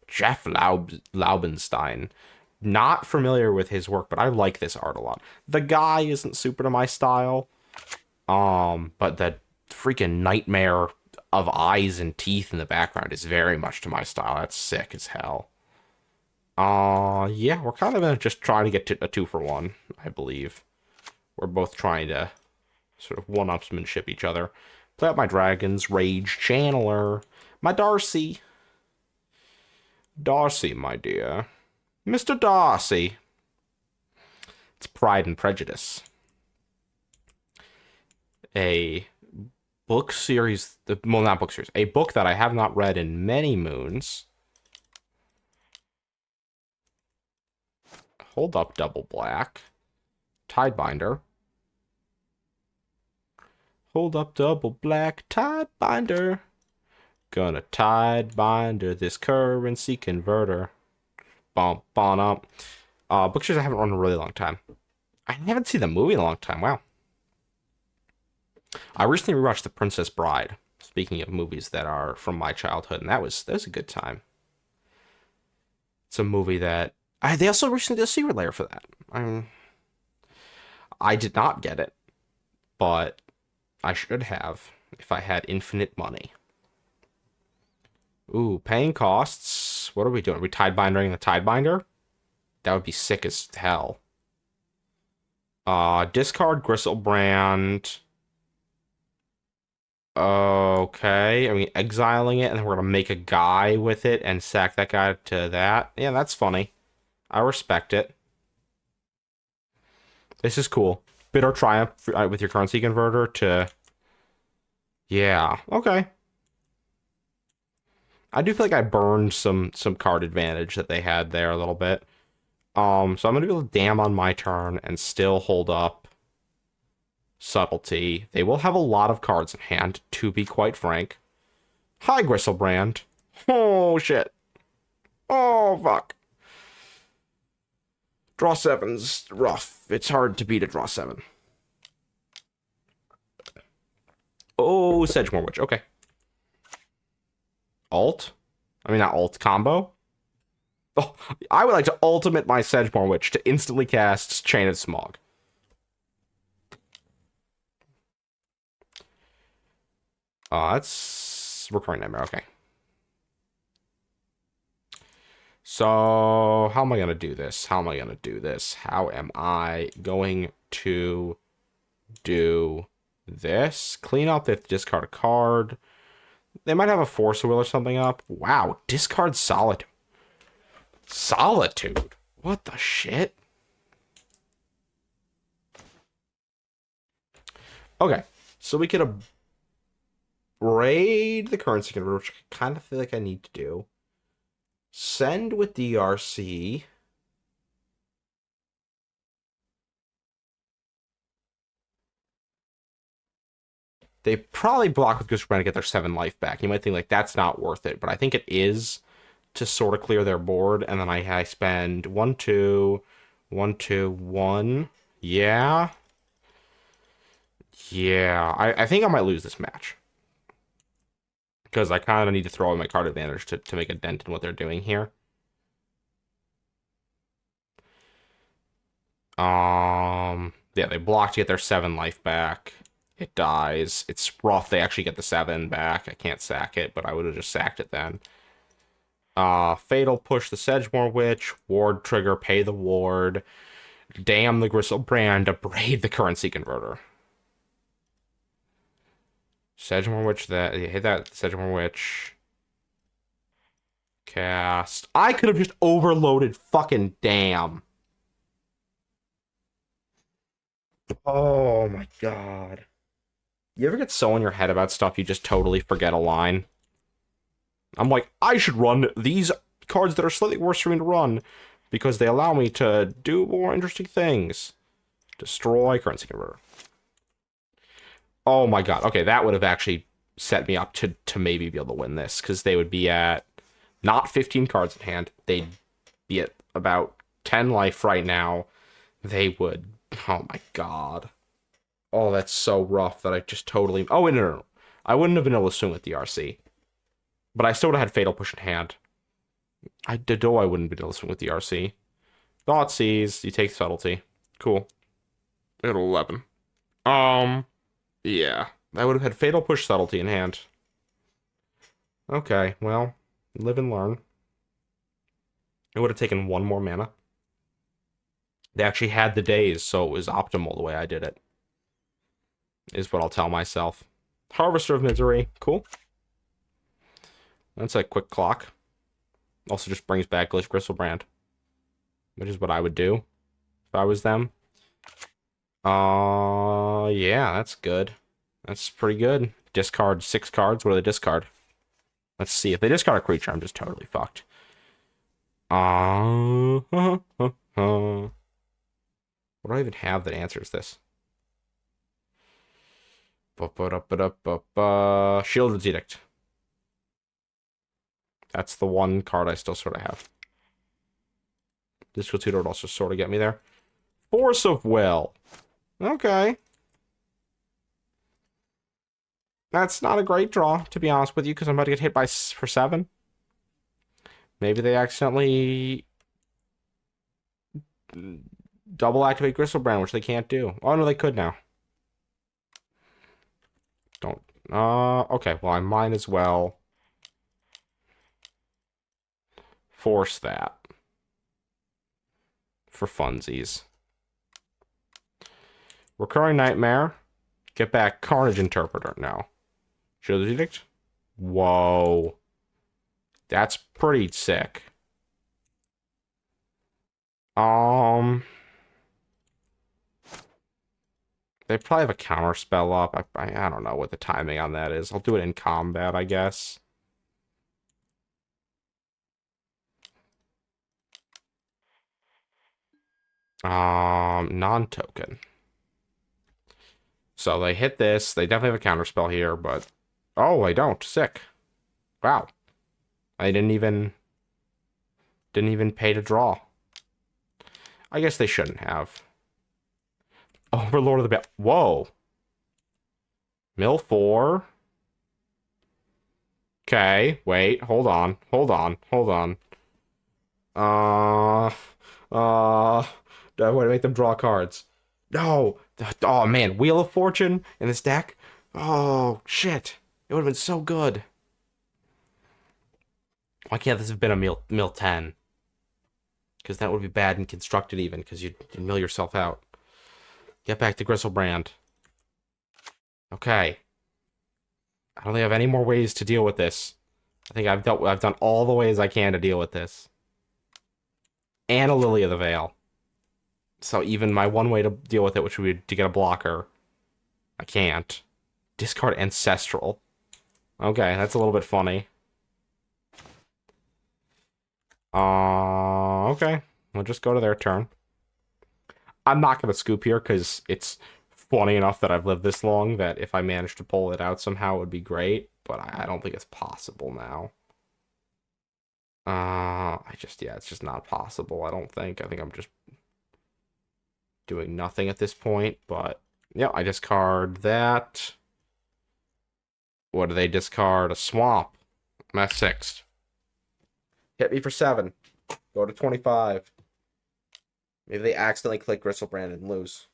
Jeff Laubenstein. Not familiar with his work, but I like this art a lot. The guy isn't super to my style. But the freaking nightmare of eyes and teeth in the background is very much to my style. That's sick as hell. Yeah, we're kind of gonna just try to get to a 2-for-1, I believe. We're both trying to sort of one-upsmanship each other. Play out my dragons, Rage Channeler, my Darcy. Darcy, my dear. Mr. Darcy. It's Pride and Prejudice. A book series, well, not book series, a book that I have not read in many moons. Hold up, double black. Tidebinder. Hold up, double black, Tidebinder. Gonna Tidebinder this currency converter. Bump on up. Book series I haven't run in a really long time. I haven't seen the movie in a long time. Wow. I recently rewatched The Princess Bride. Speaking of movies that are from my childhood, and that was a good time. It's a movie that they also recently did a secret layer for that. I did not get it, but I should have if I had infinite money. Ooh, paying costs. What are we doing? Are we Tidebindering the Tidebinder? That would be sick as hell. Discard Gristlebrand. Okay, I mean, exiling it, and then we're gonna make a guy with it and sack that guy to that. Yeah, that's funny. I respect it. This is cool. Bitter Triumph with your currency converter to... Yeah, okay. I do feel like I burned some card advantage that they had there a little bit. So I'm gonna be able to damn on my turn and still hold up Subtlety. They will have a lot of cards in hand, to be quite frank. Hi, Gristlebrand. Oh, shit. Oh, fuck. Draw 7's rough. It's hard to beat a draw 7. Oh, Sedgemoor Witch. Okay. Alt? I mean, not alt. Combo? Oh, I would like to ultimate my Sedgemoor Witch to instantly cast Chain of Smog. That's Recurring Nightmare. Okay. So, how am I going to do this? How am I going to do this? How am I going to do this? Clean up if discard a card. They might have a Force Will or something up. Wow, discard Solitude. Solitude? What the shit? Okay, so we could raid the currency converter, which I kind of feel like I need to do. Send with DRC. They probably block with Ghost Brand to get their 7 life back. You might think like that's not worth it, but I think it is to sort of clear their board. And then I spend 1, 2, 1, 2, 1. Yeah. Yeah. I think I might lose this match. Because I kind of need to throw in my card advantage to make a dent in what they're doing here. Yeah, they block to get their 7 life back. It dies. It's rough. They actually get the 7 back. I can't sack it, but I would have just sacked it then. Fatal Push the Sedgemoor Witch. Ward trigger, pay the ward. Damn the Gristlebrand, abrade the currency converter. Sedgemoor Witch, that hit that Sedgemoor Witch. Cast. I could have just overloaded fucking damn. Oh my god. You ever get so in your head about stuff you just totally forget a line? I'm like, I should run these cards that are slightly worse for me to run because they allow me to do more interesting things. Destroy currency converter. Oh my god. Okay, that would have actually set me up to maybe be able to win this, because they would be at not 15 cards in hand. They'd be at about 10 life right now. They would. Oh my god. Oh, that's so rough that I just totally. Oh, wait, no. I wouldn't have been able to swing with the RC, but I still would have had Fatal Push in hand. I wouldn't be able to swing with the RC. Thoughtseize, you take Subtlety. Cool. At 11. Yeah. I would have had Fatal Push Subtlety in hand. Okay, well, live and learn. It would have taken one more mana. They actually had the days, so it was optimal the way I did it. Is what I'll tell myself. Harvester of Misery. Cool. That's a quick clock. Also just brings back Glitch Gristlebrand, which is what I would do if I was them. Yeah, that's good. That's pretty good. Discard 6 cards. What do they discard? Let's see. If they discard a creature, I'm just totally fucked. What do I even have that answers this? Shieldred's Edict. That's the one card I still sort of have. Disco Tutor would also sort of get me there. Force of Will. Okay. That's not a great draw, to be honest with you, because I'm about to get hit by for 7. Maybe they accidentally double activate Gristlebrand, which they can't do. Oh, no, they could now. Don't. Okay, well, I might as well force that for funsies. Recurring Nightmare. Get back Carnage Interpreter. No. Shieldred's Edict. Whoa. That's pretty sick. They probably have a counter spell up. I don't know what the timing on that is. I'll do it in combat, I guess. Non-token. So they hit this. They definitely have a counter spell here, but oh, I don't. Sick. Wow. I didn't even pay to draw. I guess they shouldn't have. Overlord of the Whoa. Mill 4. Okay, wait, hold on. I want to make them draw cards. No. Oh man, Wheel of Fortune in this deck. Oh shit, it would have been so good. Why can't this have been a mill 10? Because that would be bad and constructed even, because you'd mill yourself out. Get back to Gristlebrand. Okay. I don't think I have any more ways to deal with this. I think I've done all the ways I can to deal with this. And a Lily of the Veil. So even my one way to deal with it, which would be to get a blocker, I can't. Discard Ancestral. Okay, that's a little bit funny. Okay. We'll just go to their turn. I'm not going to scoop here because it's funny enough that I've lived this long that if I manage to pull it out somehow, it would be great. But I don't think it's possible now. Yeah, it's just not possible, I don't think. I think I'm just doing nothing at this point, but yeah, I discard that. What do they discard? A Swamp. I'm at 6. Hit me for 7. Go to 25. Maybe they accidentally click Gristlebrand and lose.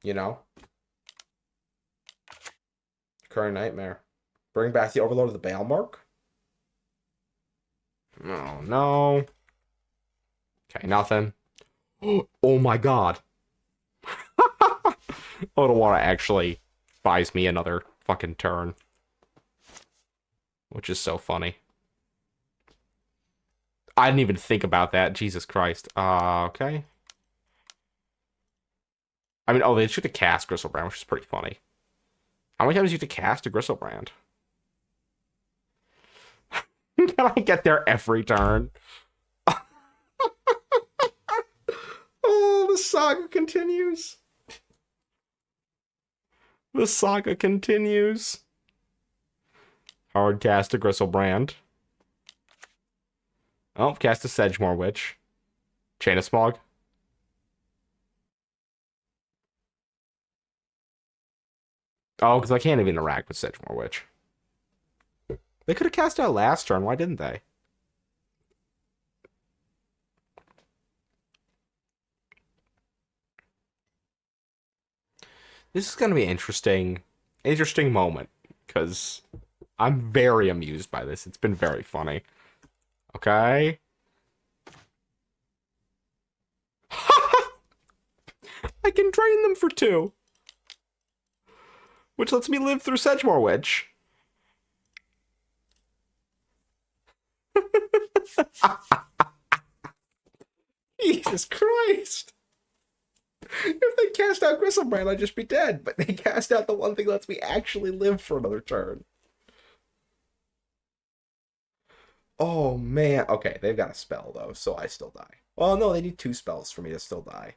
You know? Recurring Nightmare. Bring back the Overlord of the Bailmark? Oh, no. Okay, nothing. Oh my god. Odawara actually buys me another fucking turn. Which is so funny. I didn't even think about that. Jesus Christ. Okay. I mean, they shoot to cast Gristlebrand, which is pretty funny. How many times do you have to cast a Gristlebrand? Can I get there every turn? Oh, the saga continues. The saga continues. Hard cast a Gristlebrand. Oh, cast a Sedgemoor Witch. Chain of Smog. Oh, because I can't even interact with Sedgemoor Witch. They could have cast out last turn. Why didn't they? This is going to be an interesting moment. Because I'm very amused by this. It's been very funny. Okay? I can drain them for 2. Which lets me live through Sedgemoor Witch. Jesus Christ! If they cast out Gristlebrand, I'd just be dead. But they cast out the one thing that lets me actually live for another turn. Oh, man. Okay, they've got a spell, though, so I still die. Well, no, they need 2 spells for me to still die.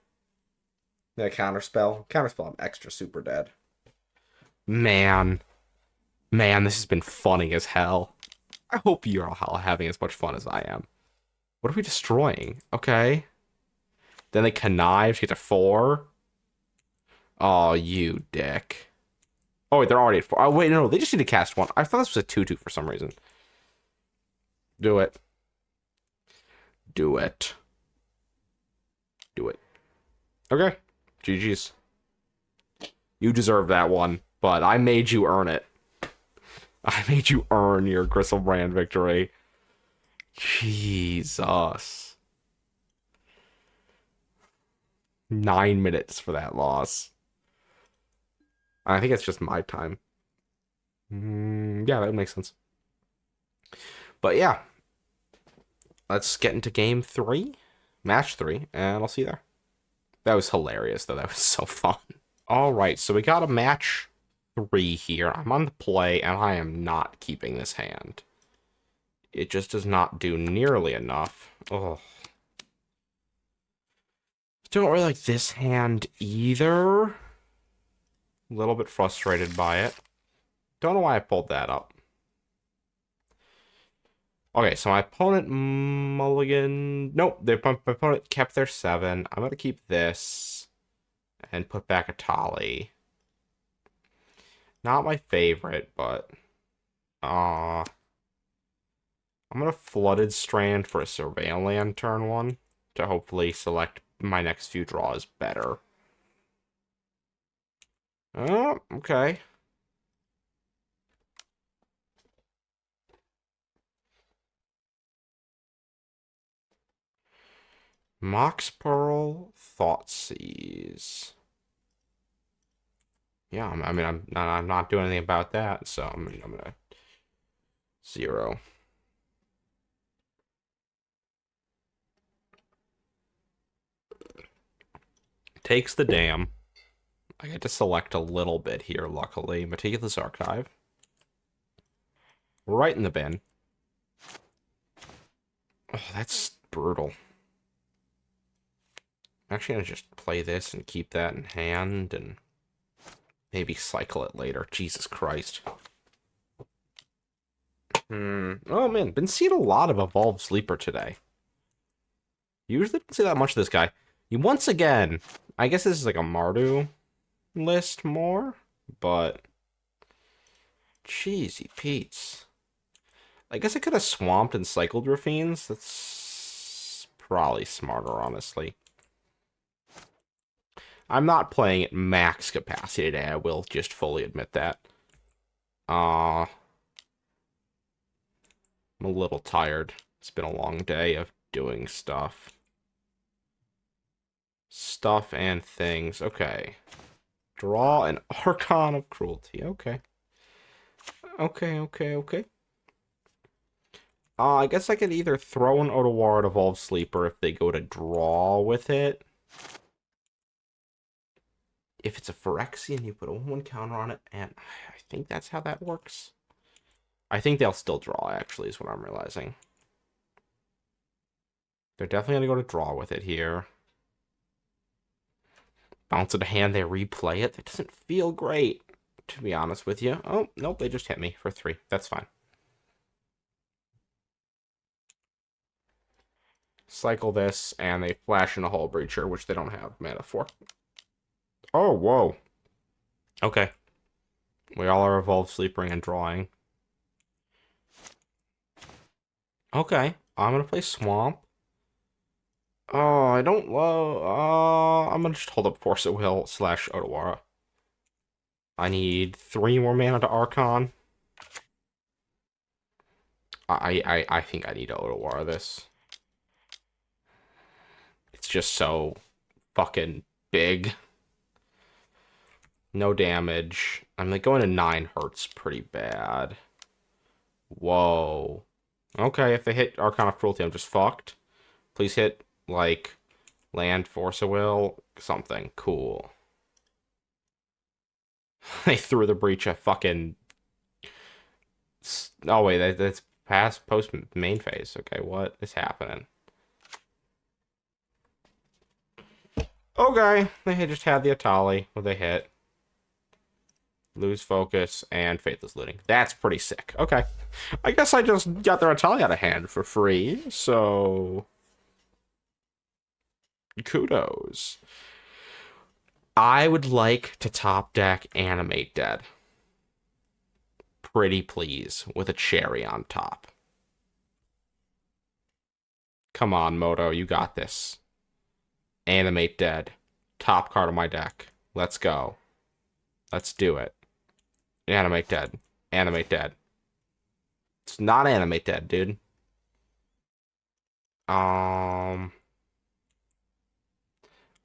Then a counterspell. Counterspell, I'm extra super dead. Man. Man, this has been funny as hell. I hope you're all having as much fun as I am. What are we destroying? Okay. Then they connive to get to 4. Oh, you dick. Oh, wait, they're already at 4. Oh, wait, no, they just need to cast 1. I thought this was a 2-2 for some reason. Do it. Do it. Do it. Okay. GG's. You deserve that one, but I made you earn it. I made you earn your Gristlebrand victory. Jesus. 9 minutes for that loss. I think it's just my time. Yeah, that makes sense. But yeah. Let's get into game 3. Match 3, and I'll see you there. That was hilarious, though. That was so fun. Alright, so we got a match 3 here. I'm on the play, and I am not keeping this hand. It just does not do nearly enough. Oh. Don't really like this hand either. A little bit frustrated by it. Don't know why I pulled that up. Okay, so my opponent mulligan. Nope, my opponent kept their 7. I'm gonna keep this and put back a Tali. Not my favorite, but I'm gonna Flooded Strand for a Surveil Land turn 1 to hopefully select my next few draws better. Oh, okay. Mox Pearl, Thoughtseize. Yeah, I'm not doing anything about that, so I'm gonna 0. Takes the dam. I get to select a little bit here, luckily. Meticulous Archive. Right in the bin. Oh, that's brutal. I'm actually gonna just play this and keep that in hand and maybe cycle it later. Jesus Christ. Oh man, been seeing a lot of Evolved Sleeper today. Usually don't see that much of this guy. Once again, I guess this is like a Mardu list more, but cheesy Pete's. I guess I could have swamped and cycled Rafines. That's probably smarter, honestly. I'm not playing at max capacity today. I will just fully admit that. I'm a little tired. It's been a long day of doing stuff. Stuff and things. Okay. Draw an Archon of Cruelty. Okay. Okay. I guess I could either throw an Otawar at Evolved Sleeper if they go to draw with it. If it's a Phyrexian, you put a 1 counter on it, and I think that's how that works. I think they'll still draw, actually, is what I'm realizing. They're definitely going to go to draw with it here. Bounce it a hand, they replay it. That doesn't feel great. to be honest with you. Oh, nope, they just hit me for 3. That's fine. Cycle this, and they flash in a Hull Breacher, which they don't have mana for. Oh, whoa. Okay. We all are Evolved Sleeping and drawing. Okay. I'm gonna play Swamp. Oh, I don't love... I'm gonna just hold up Force at Will / Otawara. I need 3 more mana to Archon. I think I need to Otawara this. It's just so fucking big. No damage. I'm like going to 9 hurts pretty bad. Whoa. Okay, if they hit Archon of Cruelty, I'm just fucked. Please hit, like, land, Force of Will, something. Cool. They threw the breach at fucking... Oh, wait, that's past post main phase. Okay, what is happening? Okay, they just had the Atali where they hit. Lose focus and Faithless Looting. That's pretty sick. Okay. I guess I just got their Atali out of hand for free, so... Kudos. I would like to top deck Animate Dead. Pretty please, with a cherry on top. Come on, Moto, you got this. Animate Dead. Top card of my deck. Let's go. Let's do it. Animate Dead. Animate Dead. It's not Animate Dead, dude. I'm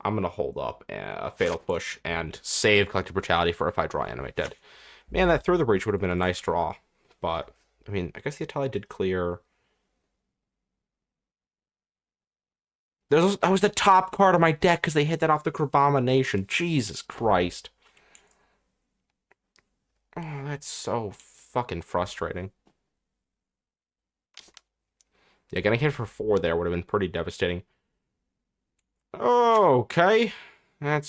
gonna hold up a Fatal Push and save Collective Brutality for if I draw Animate Dead. Man, that Through the Breach would have been a nice draw. But, I mean, I guess the Atali did clear. That was the top card of my deck because they hit that off the Krabomination. Jesus Christ. Oh, that's so fucking frustrating. Yeah, getting hit for 4 there would have been pretty devastating. Okay. That's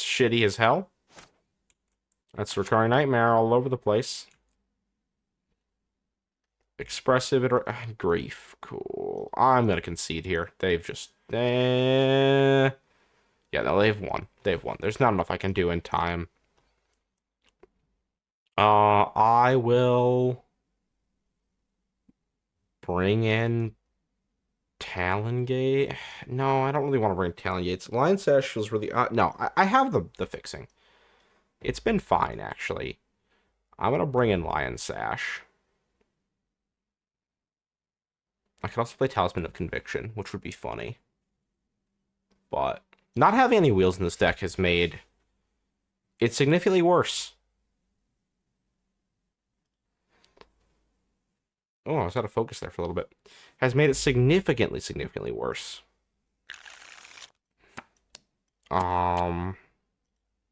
shitty as hell. That's Recurring Nightmare all over the place. Expressive Grief. Cool. I'm gonna concede here. They've just... yeah, no, they've won. They've won. There's not enough I can do in time. I will bring in Talongate. No, I don't really want to bring Talongates. Lion Sash feels really... no, I have the fixing. It's been fine, actually. I'm going to bring in Lion Sash. I could also play Talisman of Conviction, which would be funny. But not having any wheels in this deck has made it significantly worse. Oh, I was out of focus there for a little bit. Has made it significantly worse.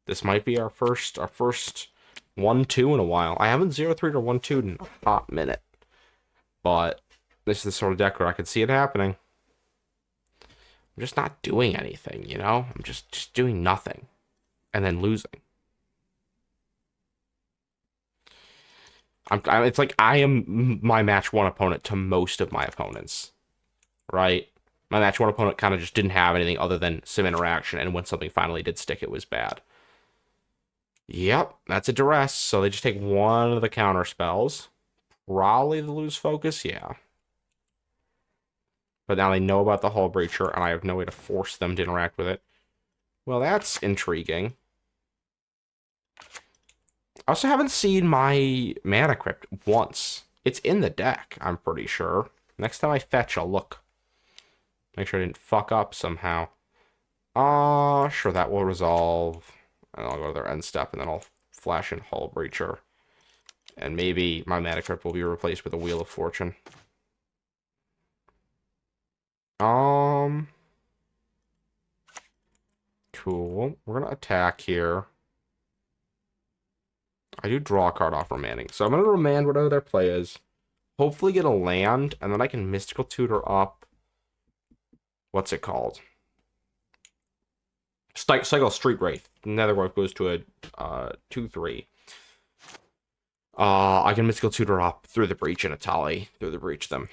This might be our first 1-2 in a while. I haven't 0-3 or 1-2 in a hot minute. But this is the sort of deck where I could see it happening. I'm just not doing anything, you know? I'm just doing nothing. And then losing. It's like I am my match 1 opponent to most of my opponents. Right? My match 1 opponent kind of just didn't have anything other than some interaction, and when something finally did stick, it was bad. Yep, that's a duress, so they just take 1 of the counter spells. Probably the Lose Focus, yeah. But now they know about the Hull Breacher, and I have no way to force them to interact with it. Well, that's intriguing. I also haven't seen my Mana Crypt once. It's in the deck, I'm pretty sure. Next time I fetch, I'll look. Make sure I didn't fuck up somehow. Sure, that will resolve. And I'll go to their end step, and then I'll flash in Hull Breacher. And maybe my Mana Crypt will be replaced with a Wheel of Fortune. Cool. We're gonna attack here. I do draw a card off Remanding. So I'm gonna remand whatever their play is. Hopefully get a land, and then I can Mystical Tutor up. What's it called? Cycle Street Wraith. Netherworth goes to a 2-3. I can Mystical Tutor up through the breach and Atali through the breach them.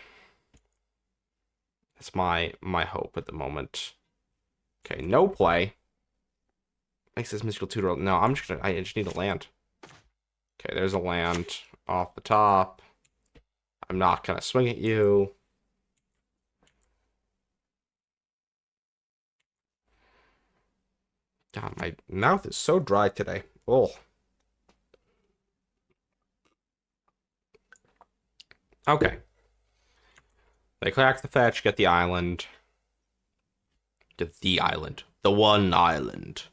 That's my hope at the moment. Okay, no play. Makes this Mystical Tutor. No, I just need a land. Okay, there's a land off the top. I'm not gonna swing at you. God, my mouth is so dry today. Oh. Okay. They crack the fetch, get the island. Get the island. The one island.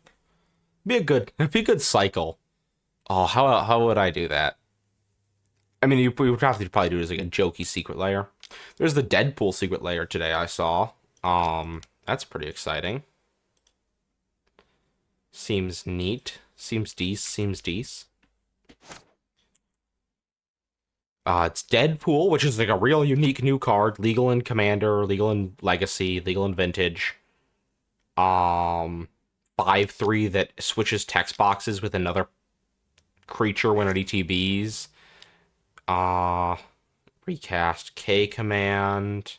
It'd be a good cycle. Oh, how would I do that? I mean, we would have to probably do it as like a jokey secret layer. There's the Deadpool secret layer today I saw. That's pretty exciting. Seems neat. Seems dece. It's Deadpool, which is like a real unique new card. Legal in Commander, legal in Legacy, legal in Vintage. 5/3 that switches text boxes with another creature when it ETBs. Recast K command.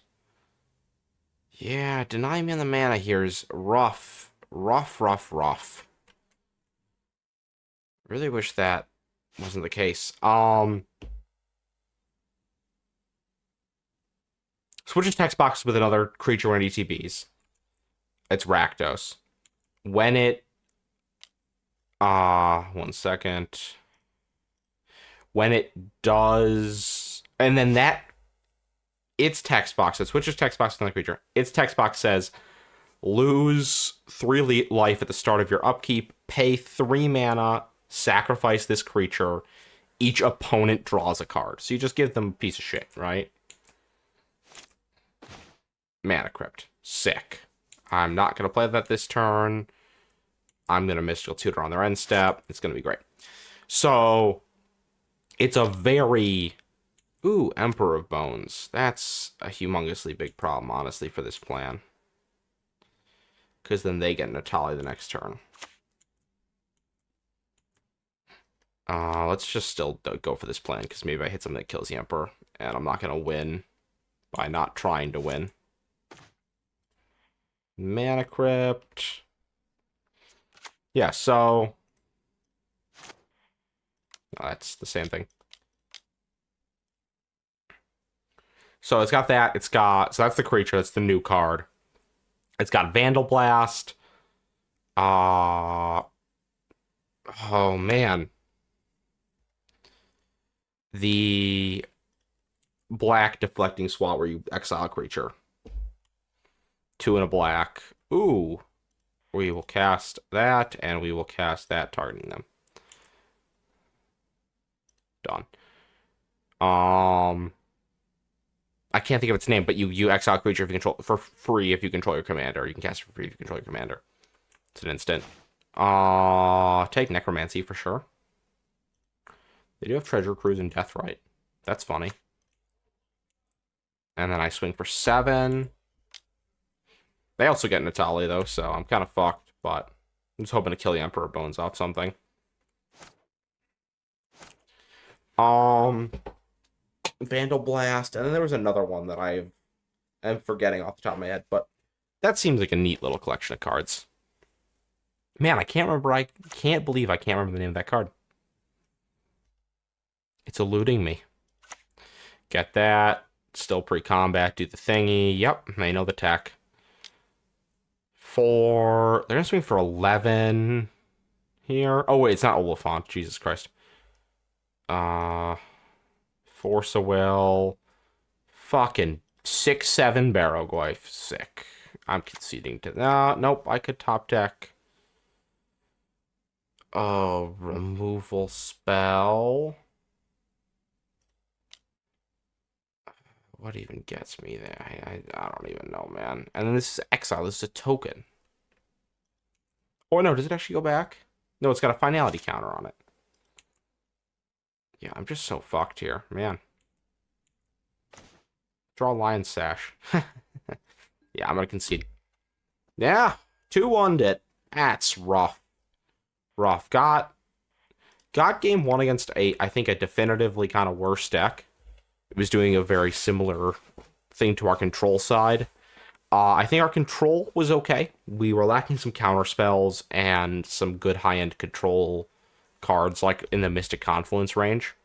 Yeah, deny me on the mana here is rough. Rough. Really wish that wasn't the case. Switches text boxes with another creature when it ETBs. It's Rakdos. When it one second. When it does, and then that its text box, it switches text box to another creature. Its text box says lose 3 life at the start of your upkeep, pay 3 mana, sacrifice this creature. Each opponent draws a card. So you just give them a piece of shit, right? Mana Crypt. Sick. I'm not going to play that this turn. I'm going to Mystical Tutor on their end step. It's going to be great. So, it's a very... Ooh, Emperor of Bones. That's a humongously big problem, honestly, for this plan. Because then they get Natali the next turn. Let's just still go for this plan, because maybe I hit something that kills the Emperor, and I'm not going to win by not trying to win. Mana Crypt. Yeah, so... Oh, that's the same thing. So it's got that. It's got... So that's the creature. That's the new card. It's got Vandal Blast. Oh, man. The black deflecting swat where you exile a creature. 2 and a black. Ooh. We will cast that, and we will cast that, targeting them. Done. I can't think of its name, but you exile a creature if you control for free if you control your commander. You can cast it for free if you control your commander. It's an instant. Take Necromancy for sure. They do have Treasure Cruise and Deathrite. That's funny. And then I swing for 7. They also get Natali, though, so I'm kind of fucked, but I'm just hoping to kill the Emperor Bones off something. Vandal Blast, and then there was another one that I am forgetting off the top of my head, but that seems like a neat little collection of cards. Man, I can't believe I can't remember the name of that card. It's eluding me. Get that. Still pre-combat, do the thingy. Yep, I know the tech. They're gonna swing for 11 here. Oh wait, it's not Oliphant. Jesus Christ. Force a Will. Fucking 6/7 Barrowglyph. Sick. I'm conceding to that. Nope, I could top deck. Oh, removal spell. What even gets me there? I don't even know, man. And then this is exile. This is a token. Or no, does it actually go back? No, it's got a finality counter on it. Yeah, I'm just so fucked here, man. Draw Lion Sash. Yeah, I'm gonna concede. Yeah, 2-1'd it. That's rough. Rough. Got got game one against I think a definitively kind of worse deck. It was doing a very similar thing to our control side. I think our control was okay. We were lacking some counter spells and some good high-end control cards, like in the Mystic Confluence range,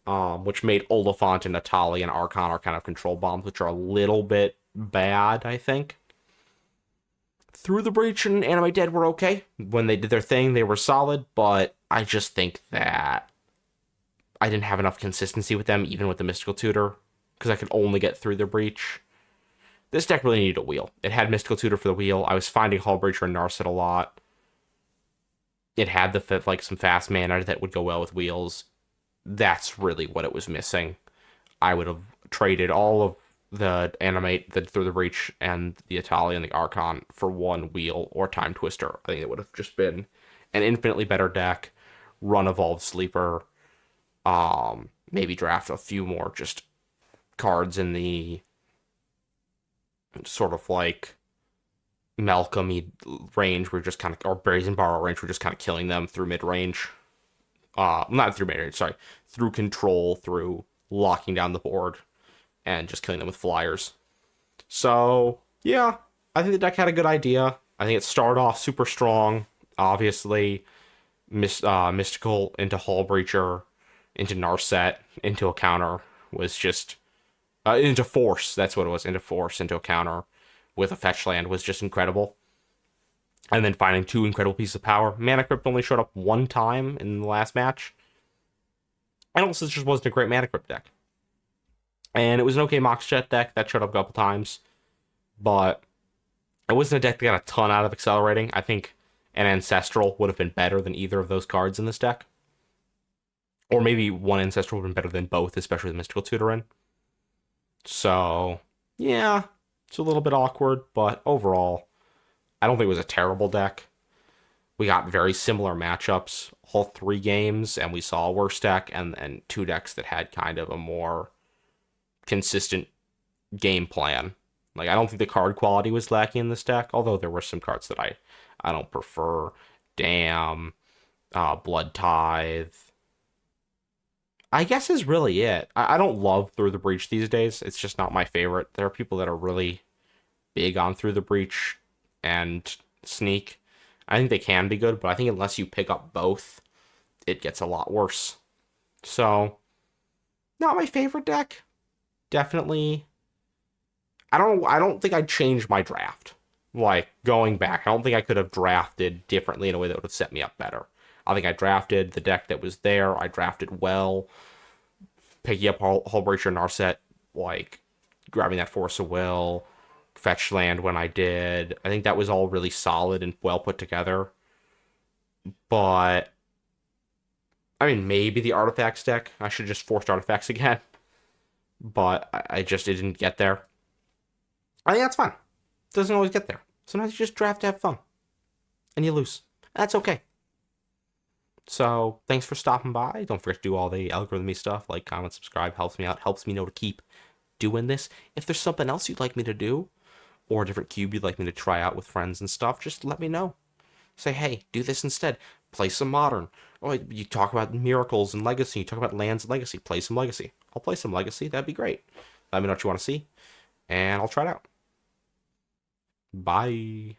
which made Oliphant and Natali and Archon our kind of control bombs, which are a little bit bad, I think. Through the Breach and Animate Dead were okay. When they did their thing, they were solid, but I just think that I didn't have enough consistency with them, even with the Mystical Tutor, because I could only get through the Breach. This deck really needed a wheel. It had Mystical Tutor for the wheel. I was finding Hull Breacher and Narset a lot. It had some fast mana that would go well with wheels. That's really what it was missing. I would have traded all of the Animate, the Through the Breach, and the Italia and the Archon for one wheel or Time Twister. I think it would have just been an infinitely better deck. Run Evolved Sleeper. Maybe draft a few more just cards in the sort of like Malcolm range. We're just kind of, or Brazen Borrow range. We're just kind of killing them through mid range. Not through mid range, sorry. Through control, through locking down the board, and just killing them with flyers. So, yeah, I think the deck had a good idea. I think it started off super strong. Obviously, Mystical into Hull Breacher, into Narset, into a counter was just... into Force, that's what it was. Into Force, into a counter with a fetch land was just incredible. And then finding two incredible pieces of power. Mana Crypt only showed up one time in the last match. And also, this just wasn't a great Mana Crypt deck. And it was an okay Mox Jet deck that showed up a couple times. But it wasn't a deck that got a ton out of accelerating. I think an Ancestral would have been better than either of those cards in this deck. Or maybe one Ancestral would have been better than both, especially the Mystical Tutor in. So, yeah, it's a little bit awkward, but overall, I don't think it was a terrible deck. We got very similar matchups all three games, and we saw a worse deck and two decks that had kind of a more consistent game plan. Like, I don't think the card quality was lacking in this deck, although there were some cards that I don't prefer. Damn, Blood Tithe. I guess is really it. I don't love Through the Breach these days. It's just not my favorite. There are people that are really big on Through the Breach and Sneak. I think they can be good, but I think unless you pick up both, it gets a lot worse. So, not my favorite deck. Definitely. I don't think I'd change my draft. Like, going back, I don't think I could have drafted differently in a way that would have set me up better. I think I drafted the deck that was there. I drafted well. Picking up Hull Breacher and Narset, like, grabbing that Force of Will, fetch land when I did. I think that was all really solid and well put together. But, I mean, maybe the Artifacts deck. I should have just forced Artifacts again. But it didn't get there. I think that's fine. It doesn't always get there. Sometimes you just draft to have fun. And you lose. That's okay. So, thanks for stopping by. Don't forget to do all the algorithmy stuff, like, comment, subscribe, helps me out, helps me know to keep doing this. If there's something else you'd like me to do, or a different cube you'd like me to try out with friends and stuff, just let me know. Say, hey, do this instead. Play some Modern. Oh, you talk about Miracles and Legacy, you talk about Lands and Legacy. Play some Legacy. I'll play some Legacy. That'd be great. Let me know what you want to see, and I'll try it out. Bye.